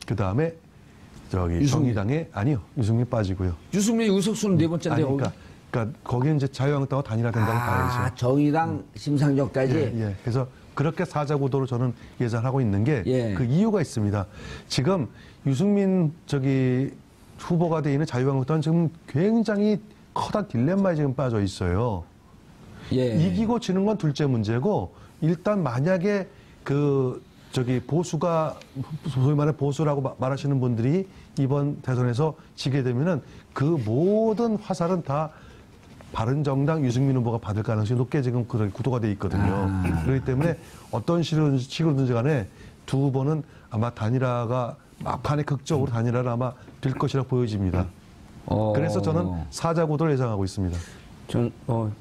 그 다음에 유승민. 정의당의 아니요, 유승민 빠지고요. 유승민 의석수는 4번째인데. 그러니까 거기에 이제 자유한국당과 단일화된다고 봐야죠. 정의당 심상정까지. 예. 그래서 그렇게 사자구도로 저는 예상하고 있는 게 그 이유가 있습니다. 지금 유승민 후보가 돼 있는 자유한국당은 지금 굉장히 커다란 딜레마에 지금 빠져 있어요. 이기고 지는 건 둘째 문제고 일단 만약에 보수가 소위 말해 보수라고 말하시는 분들이 이번 대선에서 지게 되면은 그 모든 화살은 다 바른정당 유승민 후보가 받을 가능성이 높게 지금 그런 구도가 돼 있거든요. 그렇기 때문에 어떤 식으로든지 간에 두 후보는 아마 단일화가 막판에 극적으로 단일화를 아마 될 것이라 보여집니다. 그래서 저는 사자구도를 예상하고 있습니다.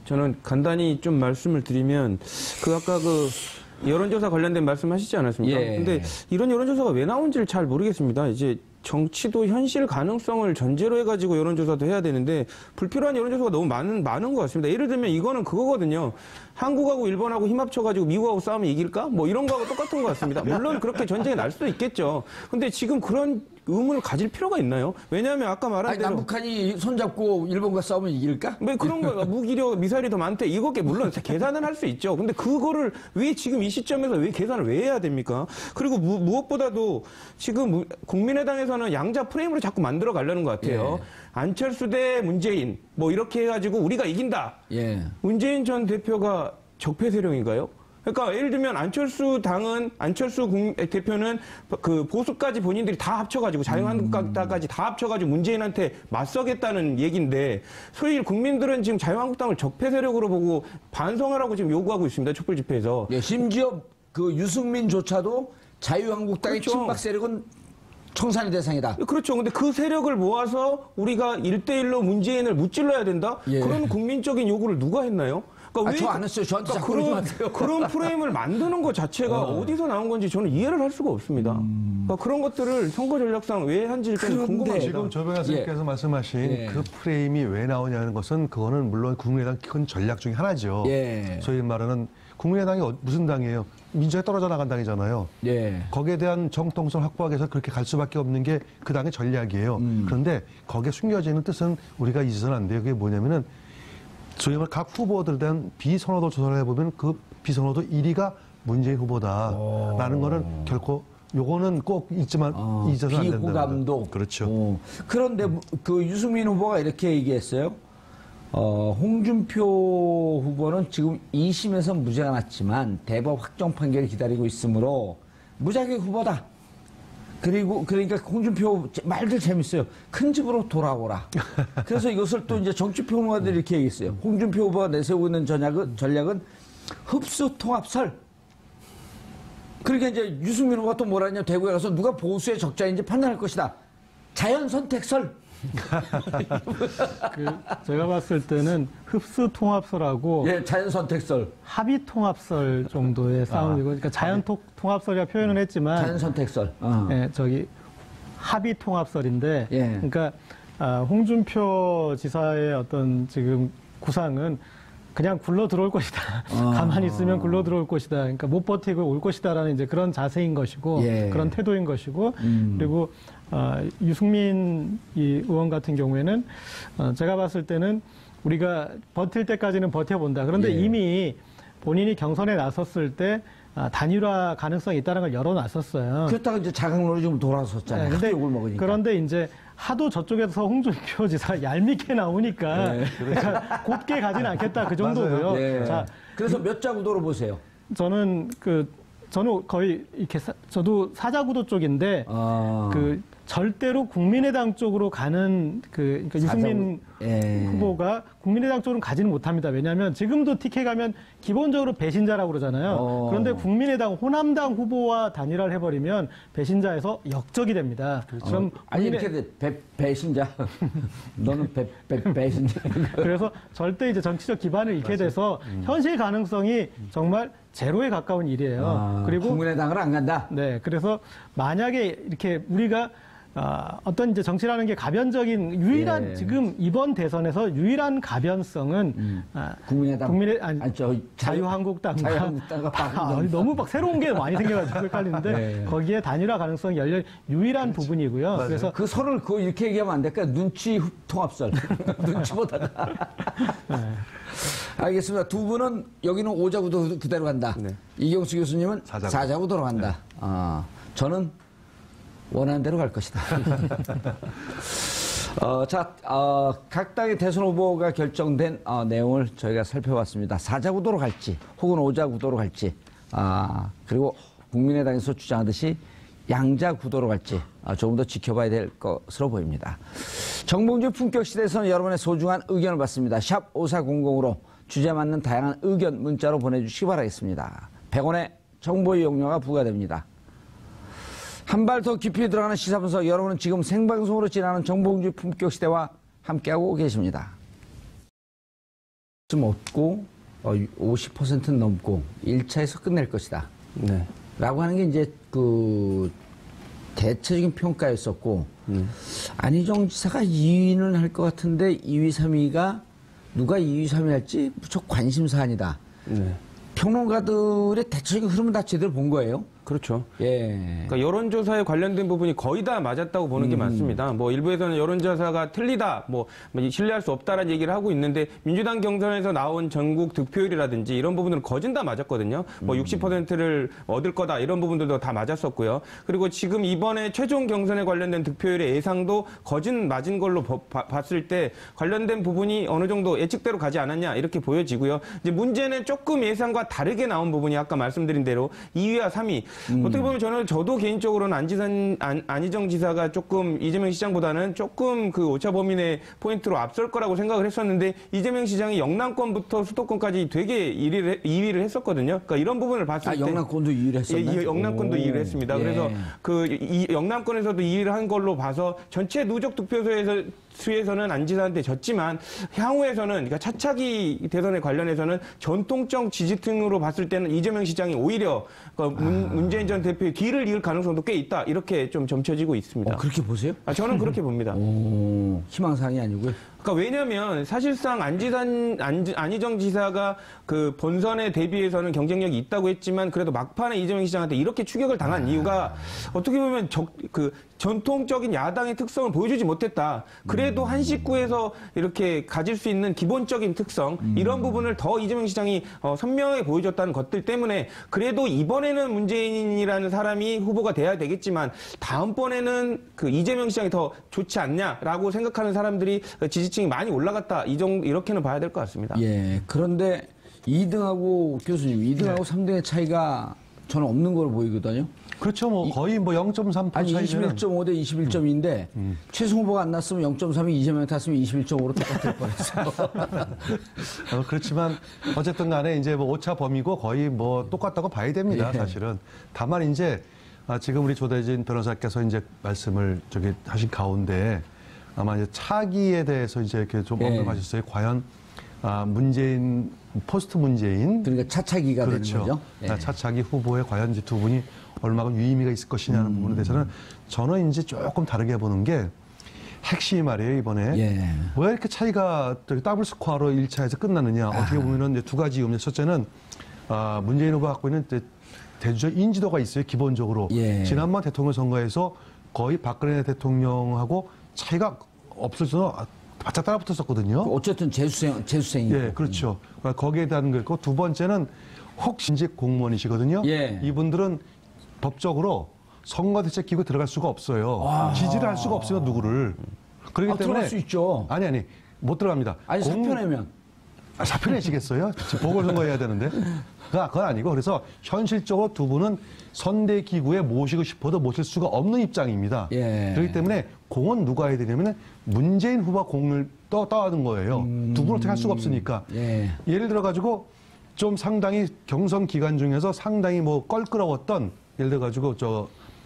저는 간단히 좀 말씀을 드리면 아까 여론조사 관련된 말씀하시지 않았습니까? 근데 이런 여론조사가 왜 나온지를 잘 모르겠습니다. 이제 정치도 현실 가능성을 전제로 해가지고 여론조사도 해야 되는데 불필요한 여론조사가 너무 많은 것 같습니다. 예를 들면 이거는 그거거든요. 한국하고 일본하고 힘 합쳐가지고 미국하고 싸우면 이길까? 이런 거하고 똑같은 것 같습니다. 물론 그렇게 전쟁이 날 수도 있겠죠. 근데 지금 그런 의문을 가질 필요가 있나요? 왜냐하면 아까 말한 대로 남북한이 손잡고 일본과 싸우면 이길까? 그런 거 무기력 미사일이 더 많대. 이거게 물론 계산은 할 수 있죠. 근데 그거를 왜 지금 이 시점에서 왜 계산을 왜 해야 됩니까? 그리고 무엇보다도 지금 국민의당에서는 양자 프레임으로 자꾸 만들어 가려는 것 같아요. 안철수 대 문재인 이렇게 해가지고 우리가 이긴다. 문재인 전 대표가 적폐 세력인가요? 그러니까 예를 들면 안철수 대표는 보수까지 본인들이 다 합쳐가지고 자유한국당까지 다 합쳐가지고 문재인한테 맞서겠다는 얘기인데 소위 국민들은 지금 자유한국당을 적폐 세력으로 보고 반성하라고 지금 요구하고 있습니다. 촛불 집회에서. 심지어 유승민조차도 자유한국당의 그렇죠. 친박 세력은 청산의 대상이다. 그렇죠. 근데 그 세력을 모아서 우리가 1대1로 문재인을 무찔러야 된다? 예. 그런 국민적인 요구를 누가 했나요? 그러니까 저 안 했어요. 저한테 자꾸 그러지 마세요. 그런 프레임을 만드는 것 자체가 어디서 나온 건지 저는 이해를 할 수가 없습니다. 그러니까 그런 것들을 선거 전략상 왜 한지 좀 궁금합니다. 지금 조병아 선생님께서 말씀하신 그 프레임이 왜 나오냐는 것은 그거는 물론 국민의당 큰 전략 중에 하나죠. 예. 소위 말하는 국민의당이 무슨 당이에요? 민주당이 떨어져 나간 당이잖아요. 예. 거기에 대한 정통성 확보하기 위해서 그렇게 갈 수밖에 없는 게 그 당의 전략이에요. 그런데 거기에 숨겨지는 뜻은 우리가 잊어서는 안 돼요. 그게 뭐냐면은 소위 말해 각 후보들에 대한 비선호도 조사를 해보면 그 비선호도 1위가 문재인 후보다라는 거는 결코 요거는 꼭 잊어서는 안 된다. 비호감도. 그렇죠. 그런데 그 유승민 후보가 이렇게 얘기했어요. 홍준표 후보는 지금 2심에서 무죄가 났지만 대법 확정 판결을 기다리고 있으므로 무자격 후보다. 그러니까 홍준표 말들 재밌어요. 큰 집으로 돌아오라. 그래서 이것을 또 이제 정치평론가들이 이렇게 얘기했어요. 홍준표 후보가 내세우고 있는 전략은 흡수 통합설. 그러니까 이제 유승민 후보가 또 뭐라 했냐, 대구에 가서 누가 보수의 적자인지 판단할 것이다. 자연 선택설. 제가 봤을 때는 흡수 통합설하고 예, 자연 선택설. 합의 통합설 정도의 싸움이고, 그러니까 자연 통합설이라 표현은 했지만 자연 선택설. 예, 합의 통합설인데, 예. 그러니까 홍준표 지사의 어떤 지금 구상은 그냥 굴러 들어올 것이다. 가만히 있으면 굴러 들어올 것이다. 그러니까 못 버티고 올 것이다라는 이제 그런 자세인 것이고, 예. 그런 태도인 것이고, 그리고 유승민 이 의원 같은 경우에는 제가 봤을 때는 우리가 버틸 때까지는 버텨본다. 그런데 예. 이미 본인이 경선에 나섰을 때 단일화 가능성이 있다는 걸 열어놨었어요. 그렇다가 이제 자강론이 좀 돌아섰잖아요. 네, 근데 욕을 먹으니까. 그런데 이제 하도 저쪽에서 홍준표 지사가 얄밉게 나오니까 그러니까 곧게 가진 않겠다 그 정도고요. 예. 자, 그래서 몇 자 구도로 보세요? 저는 거의 이렇게 저도 사자구도 쪽인데 절대로 국민의당 쪽으로 가는 그러니까 유승민 예. 후보가 국민의당 쪽으로 가지는 못합니다. 왜냐하면 지금도 TK 가면 기본적으로 배신자라고 그러잖아요. 그런데 국민의당 호남당 후보와 단일화를 해버리면 배신자에서 역적이 됩니다. 그럼 아니 이렇게 배신자. 너는 배신자. 그래서 절대 이제 정치적 기반을 잃게 돼서 현실 가능성이 정말 제로에 가까운 일이에요. 그리고 국민의당을 안 간다. 네, 그래서 만약에 이렇게 우리가 어떤 이제 정치라는 게 가변적인 유일한 예. 지금 이번 대선에서 유일한 가변성은 국민의당 자유한국당과 자유한국당과 너무 막 새로운 게 많이 생겨가지고 헷갈리는데 네. 거기에 단일화 가능성이 열려 유일한 부분이고요. 맞아요. 그래서 그 설을 이렇게 얘기하면 안 될까요? 눈치 통합설. 눈치 보다가. 알겠습니다. 두 분은 여기는 5자구도 그대로 간다. 네. 이경수 교수님은 4자구도로 간다. 저는 원하는 대로 갈 것이다. 각 당의 대선 후보가 결정된 내용을 저희가 살펴봤습니다. 4자구도로 갈지 혹은 5자구도로 갈지 그리고 국민의당에서 주장하듯이 양자구도로 갈지 조금 더 지켜봐야 될 것으로 보입니다. 정봉주 품격시대에서는 여러분의 소중한 의견을 받습니다. 샵 5400으로 주제에 맞는 다양한 의견 문자로 보내주시기 바라겠습니다. 100원의 정보 이용료가 부과됩니다. 한 발 더 깊이 들어가는 시사분석, 여러분은 지금 생방송으로 진행하는 정봉주 품격시대와 함께하고 계십니다. 좀 없고 50%는 넘고 1차에서 끝낼 것이다. 네. 라고 하는 게 이제 그 대체적인 평가였었고 안희정 지사가 2위는 할 것 같은데 2위, 3위가 누가 2위, 3위 할지 무척 관심사안이다. 네. 평론가들의 대체적인 흐름은 다 제대로 본 거예요. 그렇죠. 예. 그러니까 여론조사에 관련된 부분이 거의 다 맞았다고 보는 게 맞습니다. 뭐 일부에서는 여론조사가 틀리다, 뭐 신뢰할 수 없다라는 얘기를 하고 있는데 민주당 경선에서 나온 전국 득표율이라든지 이런 부분들은 거진 다 맞았거든요. 뭐 60%를 얻을 거다 이런 부분들도 다 맞았었고요. 그리고 지금 이번에 최종 경선에 관련된 득표율의 예상도 거진 맞은 걸로 봤을 때 관련된 부분이 어느 정도 예측대로 가지 않았냐 이렇게 보여지고요. 이제 문제는 조금 예상과 다르게 나온 부분이 아까 말씀드린 대로 2위와 3위. 어떻게 보면 저도 개인적으로는 안희정 지사가 조금 이재명 시장보다는 조금 그 오차 범위 내 포인트로 앞설 거라고 생각을 했었는데 이재명 시장이 영남권부터 수도권까지 되게 2위를 했었거든요. 그러니까 이런 부분을 봤을 때 영남권도 2위를 했었나요? 예, 영남권도 2위를 했습니다. 예. 그래서 이 영남권에서도 2위를 한 걸로 봐서 전체 누적 득표수에서는 안 지사한테 졌지만 향후에서는 그러니까 차차기 대선에 관련해서는 전통적 지지층으로 봤을 때는 이재명 시장이 오히려 그러니까 문재인 전 대표의 뒤를 이을 가능성도 꽤 있다. 이렇게 좀 점쳐지고 있습니다. 그렇게 보세요? 저는 그렇게 봅니다. 희망사항이 아니고요. 그러니까 왜냐하면 사실상 안희정 지사가 그 본선에 대비해서는 경쟁력이 있다고 했지만 그래도 막판에 이재명 시장한테 이렇게 추격을 당한 이유가 어떻게 보면 전통적인 야당의 특성을 보여주지 못했다. 그래도 한 식구에서 이렇게 가질 수 있는 기본적인 특성 이런 부분을 더 이재명 시장이 선명하게 보여줬다는 것들 때문에 그래도 이번에는 문재인이라는 사람이 후보가 돼야 되겠지만 다음번에는 그 이재명 시장이 더 좋지 않냐라고 생각하는 사람들이 지지층이 많이 올라갔다. 이렇게는 봐야 될 것 같습니다. 예. 그런데 2등하고 교수님 2등하고 3등의 차이가 저는 없는 걸로 보이거든요. 그렇죠. 뭐 거의 뭐 0.3% 아니 차이면 21.5 대 21.2인데 최승 후보가 안 났으면 0.3이 이재명이 탔으면 21.5로 똑같을 뻔했어. 그렇지만 어쨌든 간에 이제 뭐 오차 범위고 거의 뭐 똑같다고 봐야 됩니다. 예. 사실은. 다만 이제 지금 우리 조대진 변호사께서 이제 말씀을 하신 가운데 아마 이제 차기에 대해서 이제 이렇게 좀 예. 언급하셨어요. 과연 문재인 포스트 문재인 그러니까 차차기가 그렇죠. 되는 거죠. 예. 차차기 후보에 과연 이제 두 분이 얼마큼 유의미가 있을 것이냐는 부분에 대해서는 저는 이제 조금 다르게 보는 게 핵심이 말이에요, 이번에. 예. 왜 이렇게 차이가 더블 스코어로 1차에서 끝나느냐. 어떻게 보면은 이제 두 가지 이유입니다. 첫째는 문재인 후보가 갖고 있는 대주적 인지도가 있어요, 기본적으로. 예. 지난번 대통령 선거에서 거의 박근혜 대통령하고 차이가 없어서 바짝 따라붙었었거든요. 어쨌든 재수생이고. 예, 그렇죠. 거기에 대한 거고 두 번째는 혹신직 공무원이시거든요. 예. 이분들은 법적으로 선거대책기구에 들어갈 수가 없어요. 지지를 할 수가 없어요, 누구를. 그렇기 때문에 들어갈 수 있죠. 아니 못 들어갑니다. 아니 사표 내면. 사표 내시겠어요? 보궐선거 해야 되는데. 그건 아니고 그래서 현실적으로 두 분은 선대기구에 모시고 싶어도 모실 수가 없는 입장입니다. 예. 그렇기 때문에 공은 누가 해야 되냐면 문재인 후보가 공을 떠안은 거예요. 두 분은 어떻게 할 수가 없으니까. 예. 예를 들어가지고 좀 상당히 경선 기간 중에서 상당히 뭐 껄끄러웠던 예를 들어가지고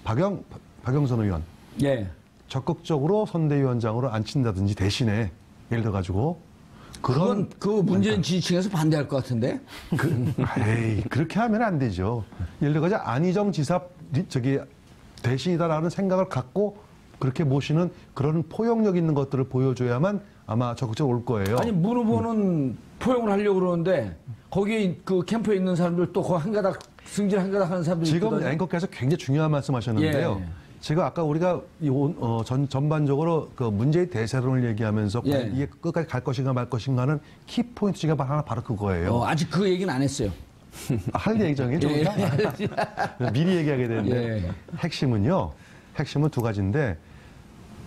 박영선 의원. 예. 적극적으로 선대위원장으로 앉힌다든지 대신에 예를 들어가지고 그건 그 문재인 지지층에서 반대할 것 같은데. 그렇게 하면 안 되죠. 예를 들어서 안희정 지사 대신이다라는 생각을 갖고 그렇게 모시는 그런 포용력 있는 것들을 보여줘야만 아마 적극적으로 올 거예요. 아니 문 후보는 포용을 하려고 그러는데 거기 그 캠프에 있는 사람들 또 거기 한가닥 승질 한가닥 하는 사람들이 지금 있거든요. 앵커께서 굉장히 중요한 말씀하셨는데요. 예. 지금 아까 우리가 전반적으로 그 문재인 대세론을 얘기하면서 예. 이게 끝까지 갈 것인가 말 것인가는 키포인트 중에 하나 바로 그거예요. 아직 그 얘기는 안 했어요. 할 얘기정이죠. 미리 얘기하게 되는데 예. 핵심은 두 가지인데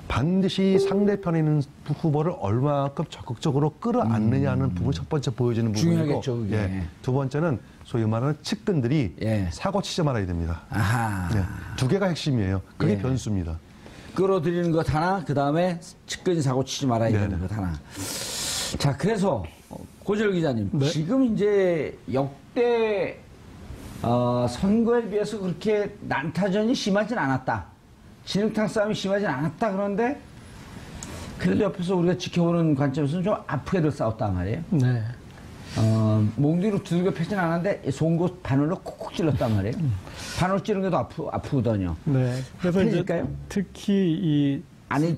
반드시 상대편에 있는 후보를 얼마만큼 적극적으로 끌어안느냐는 부분이 첫 번째 보여지는 부분이고 중요하겠죠, 그게. 예. 두 번째는 소위 말하는 측근들이 예. 사고 치지 말아야 됩니다. 아하. 예. 두 개가 핵심이에요. 그게 예. 변수입니다. 끌어들이는 것 하나, 그 다음에 측근이 사고 치지 말아야 되는 네네. 것 하나. 자, 그래서 고재열 기자님, 네. 지금 이제 역대 선거에 비해서 그렇게 난타전이 심하진 않았다. 진흙탕 싸움이 심하진 않았다. 그런데 그래도 옆에서 우리가 지켜보는 관점에서는 좀 아프게들 싸웠단 말이에요. 네. 몽디로 두들겨 패진 않았는데 송곳 바늘로 콕콕 찔렀단 말이에요. 바늘 찌른 게도 아프거든요. 네. 그래서 이제 아프니까요? 특히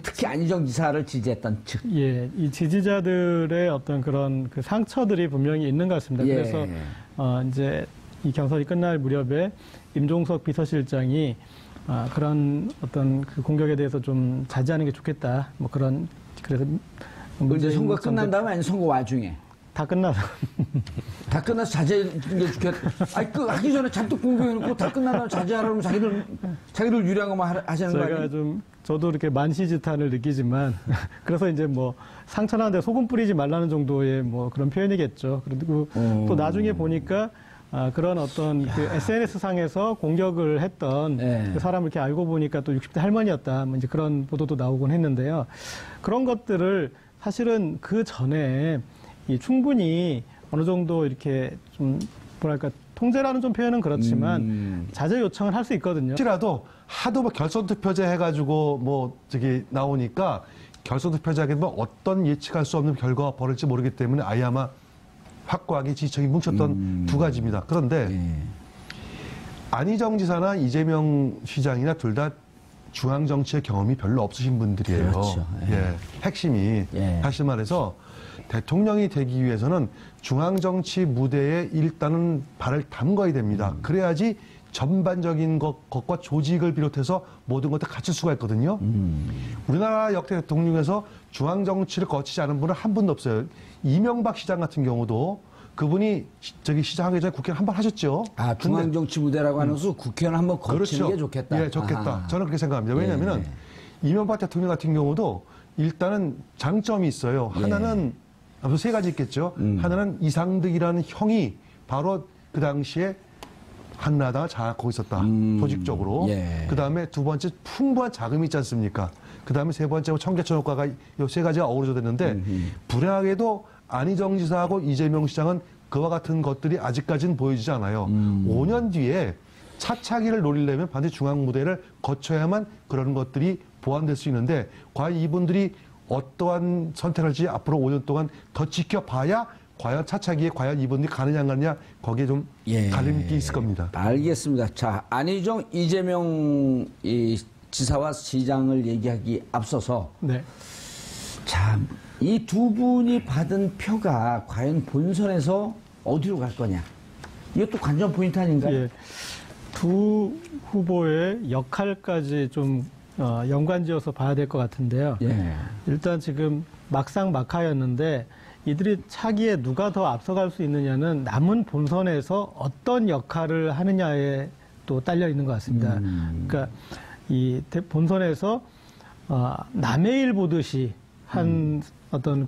특히 안희정 지사를 지지했던 측. 이 지지자들의 어떤 그런 그 상처들이 분명히 있는 것 같습니다. 예. 그래서 이제 이 경선이 끝날 무렵에 임종석 비서실장이 그런 어떤 그 공격에 대해서 좀 자제하는 게 좋겠다. 뭐 그런 그래서 이제 선거 끝난 다음에 아니 선거 와중에 다 끝나서 다 끝나서 자제하는 게 좋겠다. 아니 그 하기 전에 잔뜩 공격해놓고 다 끝난 다음에 자제하라면 자기들 유리한 것만 하시는 거 아니에요? 제가 저도 이렇게 만시지탄을 느끼지만 그래서 이제 뭐 상처나는데 소금 뿌리지 말라는 정도의 뭐 그런 표현이겠죠. 그리고 또 나중에 보니까 그런 어떤 그 SNS 상에서 공격을 했던 네. 그 사람을 이렇게 알고 보니까 또 60대 할머니였다. 뭐 이제 그런 보도도 나오곤 했는데요. 그런 것들을 사실은 그 전에 충분히 어느 정도 이렇게 좀 뭐랄까 통제라는 좀 표현은 그렇지만 자제 요청을 할 수 있거든요. 혹시라도 하도 뭐 결선투표제 해가지고 뭐 저기 나오니까 결선투표제하게 되면 어떤 예측할 수 없는 결과가 벌어질지 모르기 때문에 아예 아마 확고하게 지지층이 뭉쳤던 두 가지입니다. 그런데 안희정 지사나 이재명 시장이나 둘 다 중앙 정치의 경험이 별로 없으신 분들이에요. 그렇죠. 예. 핵심이 예. 다시 말해서 대통령이 되기 위해서는 중앙 정치 무대에 일단은 발을 담가야 됩니다. 그래야지 전반적인 것과 조직을 비롯해서 모든 것을 갖출 수가 있거든요. 우리나라 역대 대통령 중에서 중앙 정치를 거치지 않은 분은 한 분도 없어요. 이명박 시장 같은 경우도 그분이 시장하기 전에 국회를 한 번 하셨죠. 아, 중앙정치 무대라고 하는 것은 국회의원 한번 거치는 그렇죠. 게 좋겠다. 예, 좋겠다. 아하. 저는 그렇게 생각합니다. 왜냐하면 이명박 대통령 같은 경우도 일단은 장점이 있어요. 하나는 아무튼 세 가지 있겠죠. 하나는 이상득이라는 형이 바로 그 당시에 한나라당을 장악하고 있었다. 조직적으로. 예. 그 다음에 두 번째 풍부한 자금이 있지 않습니까? 그 다음에 세 번째 청계천 효과가 이 세 가지가 어우러져 됐는데 불행하게도 안희정 지사하고 이재명 시장은 그와 같은 것들이 아직까지는 보여지지 않아요. 5년 뒤에 차차기를 노리려면 반드시 중앙 무대를 거쳐야만 그런 것들이 보완될 수 있는데 과연 이분들이 어떠한 선택을 할지 앞으로 5년 동안 더 지켜봐야 과연 차차기에 과연 이분들이 가느냐 안 가느냐 거기에 좀 갈림이 있을 겁니다. 알겠습니다. 자, 안희정, 이재명 이 지사와 시장을 얘기하기 앞서서 네. 참, 이 두 분이 받은 표가 과연 본선에서 어디로 갈 거냐. 이것도 관전 포인트 아닌가요? 예. 두 후보의 역할까지 좀 연관지어서 봐야 될 것 같은데요. 예. 일단 지금 막상 막하였는데 이들이 차기에 누가 더 앞서갈 수 있느냐는 남은 본선에서 어떤 역할을 하느냐에 또 딸려 있는 것 같습니다. 그러니까 이 본선에서 남의 일 보듯이 한 어떤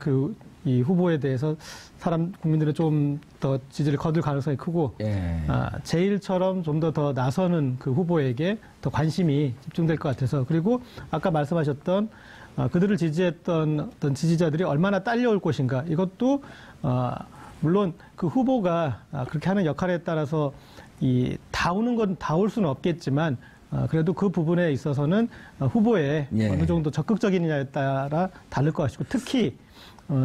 이 후보에 대해서 국민들은 좀 더 지지를 거둘 가능성이 크고, 제 일처럼 좀 더 나서는 그 후보에게 더 관심이 집중될 것 같아서, 그리고 아까 말씀하셨던 그들을 지지했던 어떤 지지자들이 얼마나 딸려올 것인가, 이것도 물론 그 후보가 그렇게 하는 역할에 따라서 다 오는 건 다 올 수는 없겠지만, 그래도 그 부분에 있어서는 후보에 어느 정도 적극적이느냐에 따라 다를 것 같고, 특히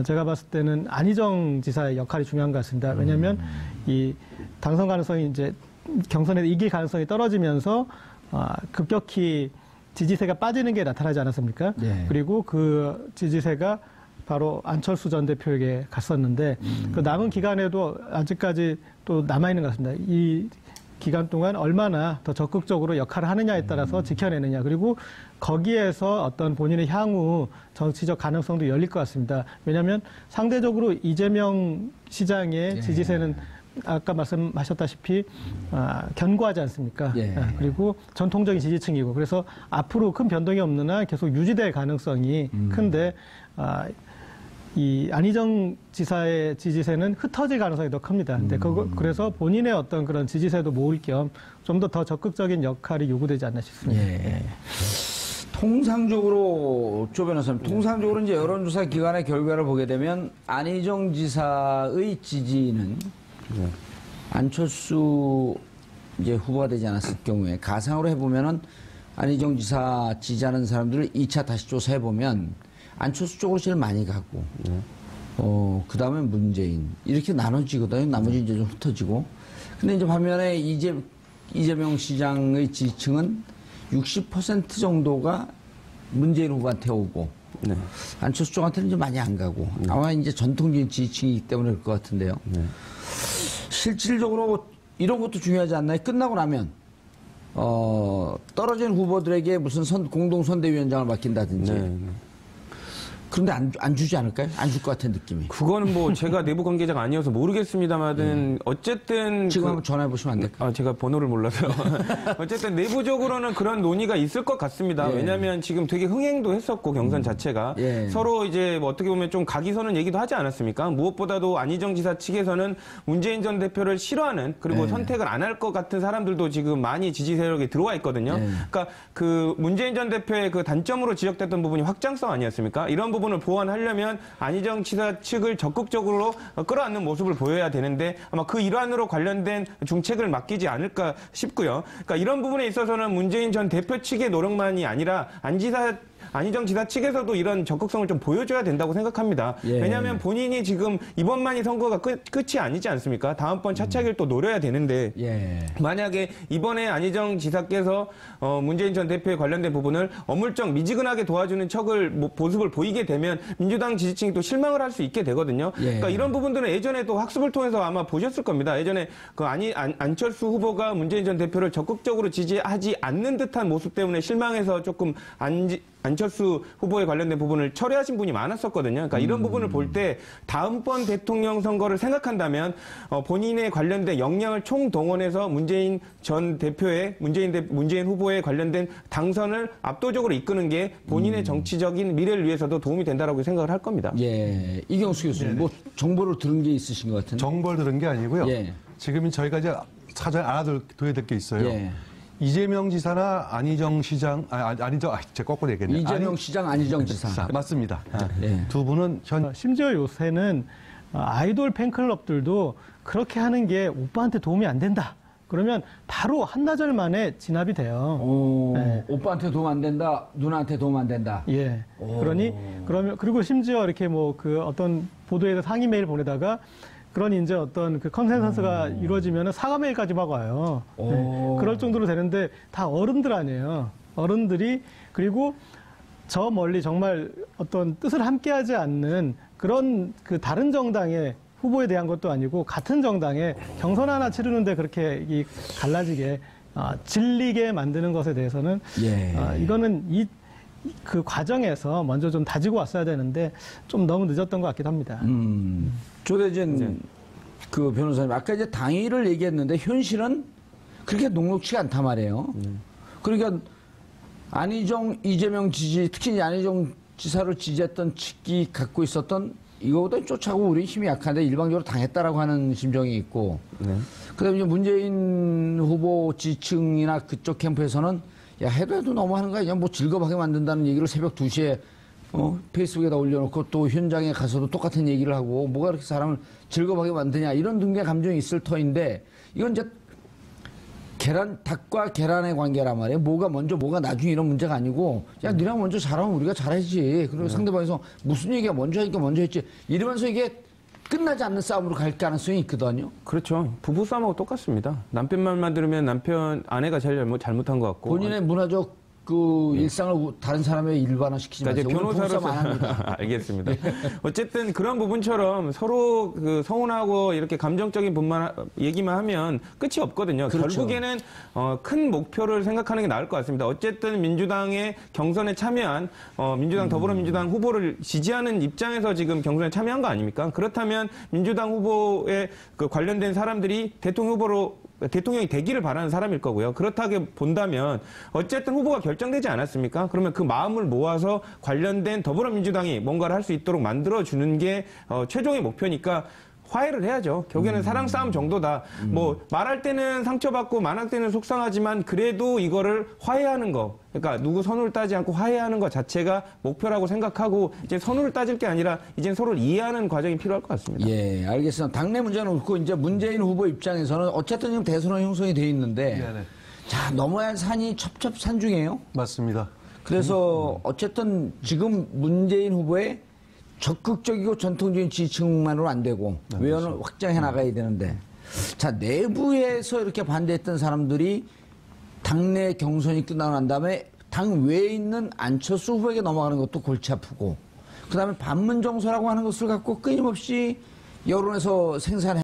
제가 봤을 때는 안희정 지사의 역할이 중요한 것 같습니다. 왜냐하면 이 당선 가능성이 이제 경선에 이길 가능성이 떨어지면서 급격히 지지세가 빠지는 게 나타나지 않았습니까? 그리고 그 지지세가 바로 안철수 전 대표에게 갔었는데 그 남은 기간에도 아직까지 또 남아있는 것 같습니다. 이 기간 동안 얼마나 더 적극적으로 역할을 하느냐에 따라서 지켜내느냐, 그리고 거기에서 어떤 본인의 향후 정치적 가능성도 열릴 것 같습니다. 왜냐하면 상대적으로 이재명 시장의 지지세는 아까 말씀하셨다시피 견고하지 않습니까? 그리고 전통적인 지지층이고, 그래서 앞으로 큰 변동이 없는 한 계속 유지될 가능성이 큰데 이 안희정 지사의 지지세는 흩어질 가능성이 더 큽니다. 근데 그래서 본인의 어떤 그런 지지세도 모을 겸 좀 더 적극적인 역할이 요구되지 않나 싶습니다. 통상적으로, 조 변호사님, 통상적으로 이제 여론조사 기관의 결과를 보게 되면 안희정 지사의 지지는 안철수 이제 후보가 되지 않았을 경우에 가상으로 해보면은 안희정 지사 지지하는 사람들을 2차 다시 조사해보면 안철수 쪽으로 제일 많이 가고, 그 다음에 문재인. 이렇게 나눠지거든요. 나머지 이제 좀 흩어지고. 근데 이제 반면에 이재명 시장의 지지층은 60% 정도가 문재인 후보한테 오고, 안철수 쪽한테는 좀 많이 안 가고, 아마 이제 전통적인 지지층이기 때문에 그럴 것 같은데요. 실질적으로 이런 것도 중요하지 않나요? 끝나고 나면, 떨어진 후보들에게 무슨 공동선대위원장을 맡긴다든지. 그런데 안 주지 않을까요? 안 줄 것 같은 느낌이. 그거는 뭐 제가 내부 관계자가 아니어서 모르겠습니다만은 어쨌든 지금 한번 전화해 보시면 안 될까요? 제가 번호를 몰라서요. 어쨌든 내부적으로는 그런 논의가 있을 것 같습니다. 예. 왜냐하면 지금 되게 흥행도 했었고 경선 자체가 예. 서로 이제 뭐 어떻게 보면 좀 각이 서는 얘기도 하지 않았습니까? 무엇보다도 안희정 지사 측에서는 문재인 전 대표를 싫어하는 그리고 예. 선택을 안 할 것 같은 사람들도 지금 많이 지지 세력에 들어와 있거든요. 예. 그러니까 그 문재인 전 대표의 그 단점으로 지적됐던 부분이 확장성 아니었습니까? 이런 부분을 보완하려면 안희정 지사 측을 적극적으로 끌어안는 모습을 보여야 되는데 아마 그 일환으로 관련된 중책을 맡기지 않을까 싶고요. 그러니까 이런 부분에 있어서는 문재인 전 대표 측의 노력만이 아니라 안희정 지사 측에서도 이런 적극성을 좀 보여줘야 된다고 생각합니다. 예. 왜냐하면 본인이 지금 이번만이 선거가 끝이 아니지 않습니까? 다음번 차차기를 또 노려야 되는데 예. 만약에 이번에 안희정 지사께서 문재인 전 대표에 관련된 부분을 어물쩍 미지근하게 도와주는 모습을 보이게 되면 민주당 지지층이 또 실망을 할 수 있게 되거든요. 예. 그러니까 이런 부분들은 예전에 또 학습을 통해서 아마 보셨을 겁니다. 예전에 그 안철수 후보가 문재인 전 대표를 적극적으로 지지하지 않는 듯한 모습 때문에 실망해서 조금 안철수 후보에 관련된 부분을 철회하신 분이 많았었거든요. 그러니까 이런 부분을 볼 때 다음번 대통령 선거를 생각한다면 본인에 관련된 역량을 총동원해서 문재인 전 대표의 문재인 후보에 관련된 당선을 압도적으로 이끄는 게 본인의 정치적인 미래를 위해서도 도움이 된다라고 생각을 할 겁니다. 예. 이경수 교수님, 뭐 정보를 들은 게 있으신 것 같은데. 정보를 들은 게 아니고요. 예. 지금 저희가 이제 사전에 알아둬야 될 게 있어요. 예. 이재명 지사나 안희정 시장, 제가 거꾸로 얘기했네요. 이재명 시장, 안희정 지사. 맞습니다. 예. 두 분은 심지어 요새는 아이돌 팬클럽들도 그렇게 하는 게 오빠한테 도움이 안 된다. 그러면 바로 한나절 만에 진압이 돼요. 네. 오빠한테 도움 안 된다, 누나한테 도움 안 된다. 예. 그리고 심지어 이렇게 뭐 그 어떤 보도에서 상의 메일 보내다가 그런 이제 어떤 그 컨센서스가 이루어지면 사과 메일까지 막 와요. 네. 그럴 정도로 되는데 다 어른들 아니에요. 어른들이 그리고 저 멀리 정말 어떤 뜻을 함께하지 않는 그런 그 다른 정당의 후보에 대한 것도 아니고 같은 정당에 경선 하나 치르는데 그렇게 갈라지게 질리게 만드는 것에 대해서는 예. 이거는 그 과정에서 먼저 좀 다지고 왔어야 되는데 좀 너무 늦었던 것 같기도 합니다. 조대진 그 변호사님, 아까 이제 당위를 얘기했는데 현실은 그렇게 녹록치가 않단 말이에요. 그러니까 안희정, 이재명 지지, 특히 이제 안희정 지사를 지지했던 측이 갖고 있었던 이거보다 쫓아오고 우리 힘이 약한데 일방적으로 당했다라고 하는 심정이 있고, 그다음에 이제 문재인 후보 지층이나 그쪽 캠프에서는 야, 해도 너무하는 거 아니야? 뭐 즐겁하게 만든다는 얘기를 새벽 2시에 페이스북에다 올려놓고 또 현장에 가서도 똑같은 얘기를 하고 뭐가 그렇게 사람을 즐겁하게 만드냐 이런 등의 감정이 있을 터인데 이건 이제 닭과 계란의 관계란 말이에요. 뭐가 먼저 뭐가 나중에 이런 문제가 아니고 야 니랑 먼저 잘하면 우리가 잘하지. 그리고 상대방에서 무슨 얘기가 먼저 하니까 먼저 했지. 이러면서 이게 끝나지 않는 싸움으로 갈 가능성이 있거든요. 그렇죠. 부부 싸움하고 똑같습니다. 남편 말만 들으면 아내가 제일 잘못한 것 같고. 본인의 문화적 그 일상을 다른 사람의 일반화시키지 마세요. 변호사로서 안 합니다. 알겠습니다. 어쨌든 그런 부분처럼 서로 그 서운하고 이렇게 감정적인 얘기만 하면 끝이 없거든요. 그렇죠. 결국에는 큰 목표를 생각하는 게 나을 것 같습니다. 어쨌든 민주당의 경선에 참여한 더불어민주당 후보를 지지하는 입장에서 지금 경선에 참여한 거 아닙니까? 그렇다면 민주당 후보에 그 관련된 사람들이 대통령이 되기를 바라는 사람일 거고요. 그렇다고 본다면 어쨌든 후보가 결정되지 않았습니까? 그러면 그 마음을 모아서 관련된 더불어민주당이 뭔가를 할 수 있도록 만들어주는 게 최종의 목표니까 화해를 해야죠. 결국에는 사랑 싸움 정도다. 뭐 말할 때는 상처받고 말할 때는 속상하지만 그래도 이거를 화해하는 거. 그러니까 누구 선호를 따지 않고 화해하는 것 자체가 목표라고 생각하고 이제 선호를 따질 게 아니라 이제 서로를 이해하는 과정이 필요할 것 같습니다. 예, 알겠습니다. 당내 문제는 그렇고 이제 문재인 후보 입장에서는 어쨌든 지금 대선은 형성이 돼 있는데 네네. 자, 넘어야 할 산이 첩첩산중이에요. 맞습니다. 그래서 어쨌든 지금 문재인 후보의 적극적이고 전통적인 지지층만으로 안 되고 외연을 확장해 나가야 되는데 자, 내부에서 이렇게 반대했던 사람들이 당내 경선이 끝나고 난 다음에 당 외에 있는 안철수 후보에게 넘어가는 것도 골치 아프고 그다음에 반문정서라고 하는 것을 갖고 끊임없이 여론에서 생산해